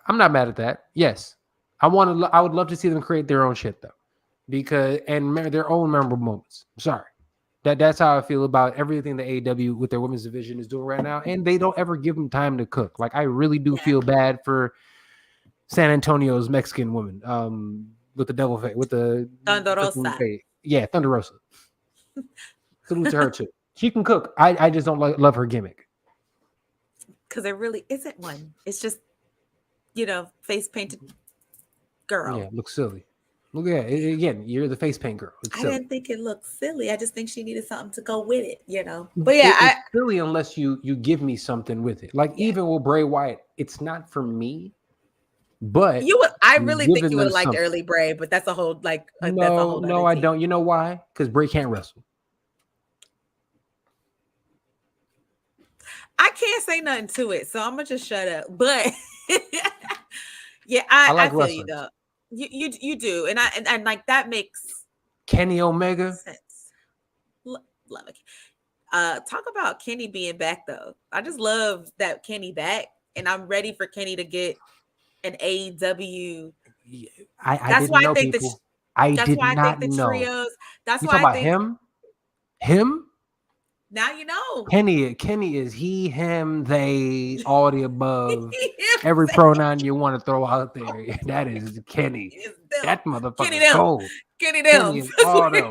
I'm not mad at that. Yes, I would love to see them create their own shit though, because and their own memorable moments. I'm sorry. That's how I feel about everything the AEW with their women's division is doing right now, and they don't ever give them time to cook. Like I really do feel bad for San Antonio's Mexican woman, with the devil face, with the Thunder Rosa. Yeah, Thunder Rosa. Salute to her too. She can cook. I just don't love her gimmick. Because there really isn't one. It's just, face painted girl. Yeah, looks silly. Look at it. Again, you're the face paint girl. It's I silly. didn't think it looked silly. I just think she needed something to go with it, But yeah, It's silly unless you give me something with it. Like yeah. even with Bray Wyatt, it's not for me. But I really think you would have liked something. early Bray, but that's a whole that's a No, whole no, I don't. You know why? Because Bray can't wrestle. I can't say nothing to it, so I'm gonna just shut up. But yeah, I feel wrestlers. You though. You do, and like that makes Kenny Omega sense. Love it. Talk about Kenny being back though. I just love that Kenny back, and I'm ready for Kenny to get an AEW. I didn't know people. I did not know. Trios. That's you why talk about him. Him. Now you know. Kenny is he, him, they, all the above. Every pronoun you want to throw out there. That is Kenny. That motherfucker cold. Kenny them. Kenny all them.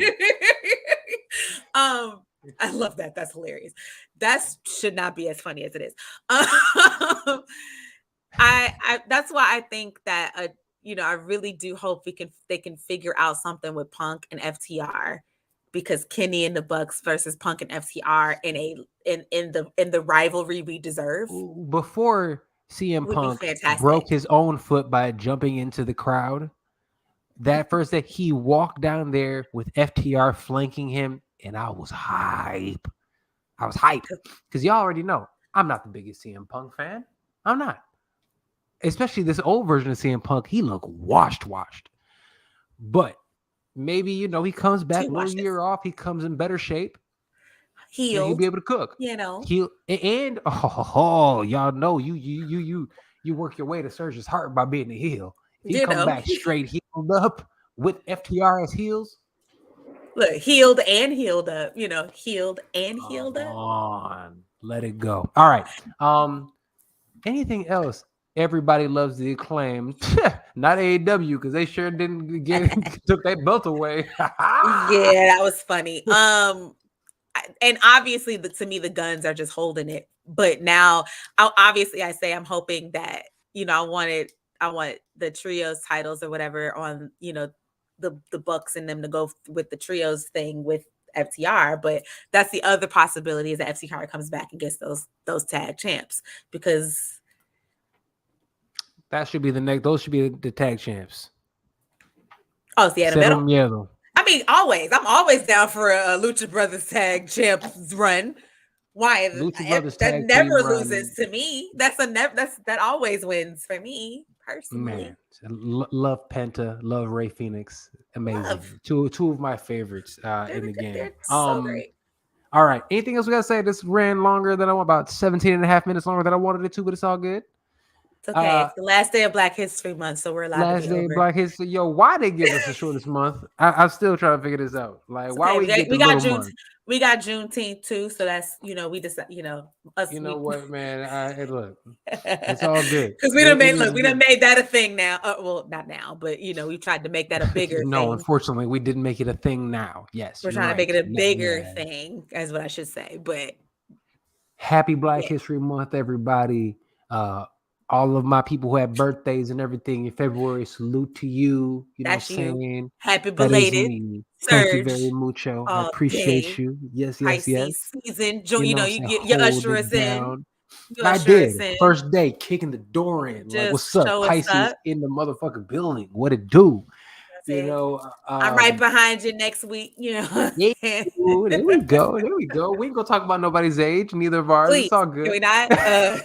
I love that. That's hilarious. That should not be as funny as it is. That's why I think that I really do hope they can figure out something with Punk and FTR, because Kenny and the Bucks versus Punk and FTR in the rivalry we deserve. Before CM Punk broke his own foot by jumping into the crowd, that first day he walked down there with FTR flanking him, and I was hype. Because y'all already know I'm not the biggest CM Punk fan. I'm not. Especially this old version of CM Punk, he looked washed. But maybe, he comes back a little year off. He comes in better shape. He'll be able to cook. Y'all know you work your way to Serg's heart by being a heel. If he come back straight healed up with FTR as heels. Look, healed and healed up. Healed and healed up. On, let it go. All right. Anything else? Everybody loves the Acclaim. Not AEW, because they sure didn't took that belt away. Yeah, that was funny. And obviously, to me, the Guns are just holding it. But now, I say I'm hoping that I want the trios titles or whatever on the Bucks and them to go with the trios thing with FTR. But that's the other possibility, is that FTR comes back and gets those tag champs, because. That should be the next. Those should be the tag champs. Oh, it's the Miedo. I mean, I'm always down for a Lucha Brothers tag champs run. Why? Lucha Brothers that never loses to me. That always wins for me personally. Man, love Penta, love Rey Fenix, amazing. Two of my favorites in the game. So great. All right. Anything else we gotta say? This ran longer than about 17 and a half minutes longer than I wanted it to, but it's all good. It's okay. It's the last day of Black History Month, so we're allowed to be last day of Black History. Yo, why they give us the shortest month? I'm still trying to figure this out. Like, why we got June? We got Juneteenth too, so that's we just us. You know what, man? Look, it's all good. Because we done made that a thing now. Well, not now, but we tried to make that a bigger thing. No, unfortunately, we didn't make it a thing now. Yes, we're trying to make it a bigger thing, is what I should say. But happy Black History Month, everybody. All of my people who had birthdays and everything in February, salute to you. You know what I'm saying? Happy belated. Thank you very mucho. I appreciate you. Yes. Season. You usher us in. I did. First day, kicking the door in. Like, what's up? Pisces in the motherfucking building. What it do? I'm right behind you next week. Yeah, ooh, there we go. We ain't gonna talk about nobody's age, neither of ours. Please, it's all good. Can we not?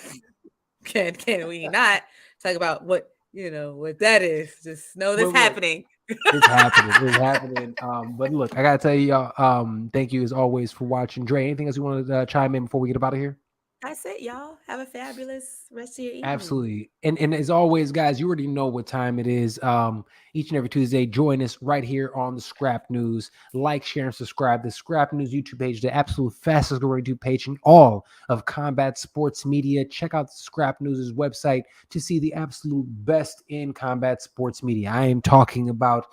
Can we not talk about what that is? Just know this happening. It's happening. But look, I gotta tell you, y'all. Thank you as always for watching. Dre, anything else you want to chime in before we get up out of here? That's it, y'all. Have a fabulous rest of your evening. Absolutely. And as always, guys, you already know what time it is. Each and every Tuesday, join us right here on the Scrap News. Like, share, and subscribe. The Scrap News YouTube page, the absolute fastest growing YouTube page in all of combat sports media. Check out the Scrap News' website to see the absolute best in combat sports media. I am talking about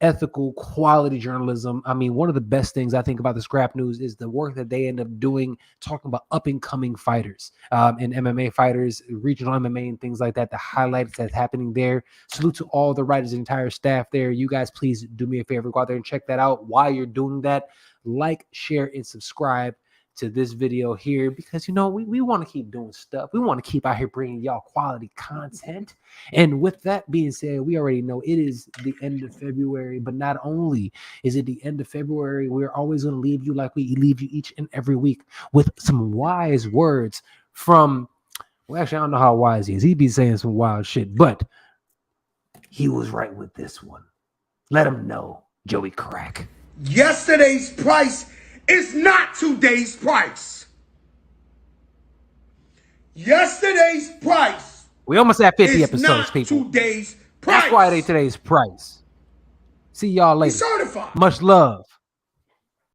ethical, quality journalism. I mean, one of the best things I think about the Scrap News is the work that they end up doing, talking about up-and-coming fighters and MMA fighters, regional MMA and things like that, the highlights that's happening there. Salute to all the writers and entire staff there. You guys, please do me a favor, go out there and check that out. While you're doing that, like, share, and subscribe to this video here, because, you know, we want to keep doing stuff. We want to keep out here bringing y'all quality content. And with that being said, we already know it is the end of February, but not only is it the end of February, we're always going to leave you like we leave you each and every week with some wise words from, well, actually, I don't know how wise he is. He be saying some wild shit, but he was right with this one. Let him know, Joey Crack. Yesterday's price is not today's price. Yesterday's price. We almost had 50 episodes, people. Today's price. That's why it ain't today's price. See y'all later. Certified. Much love.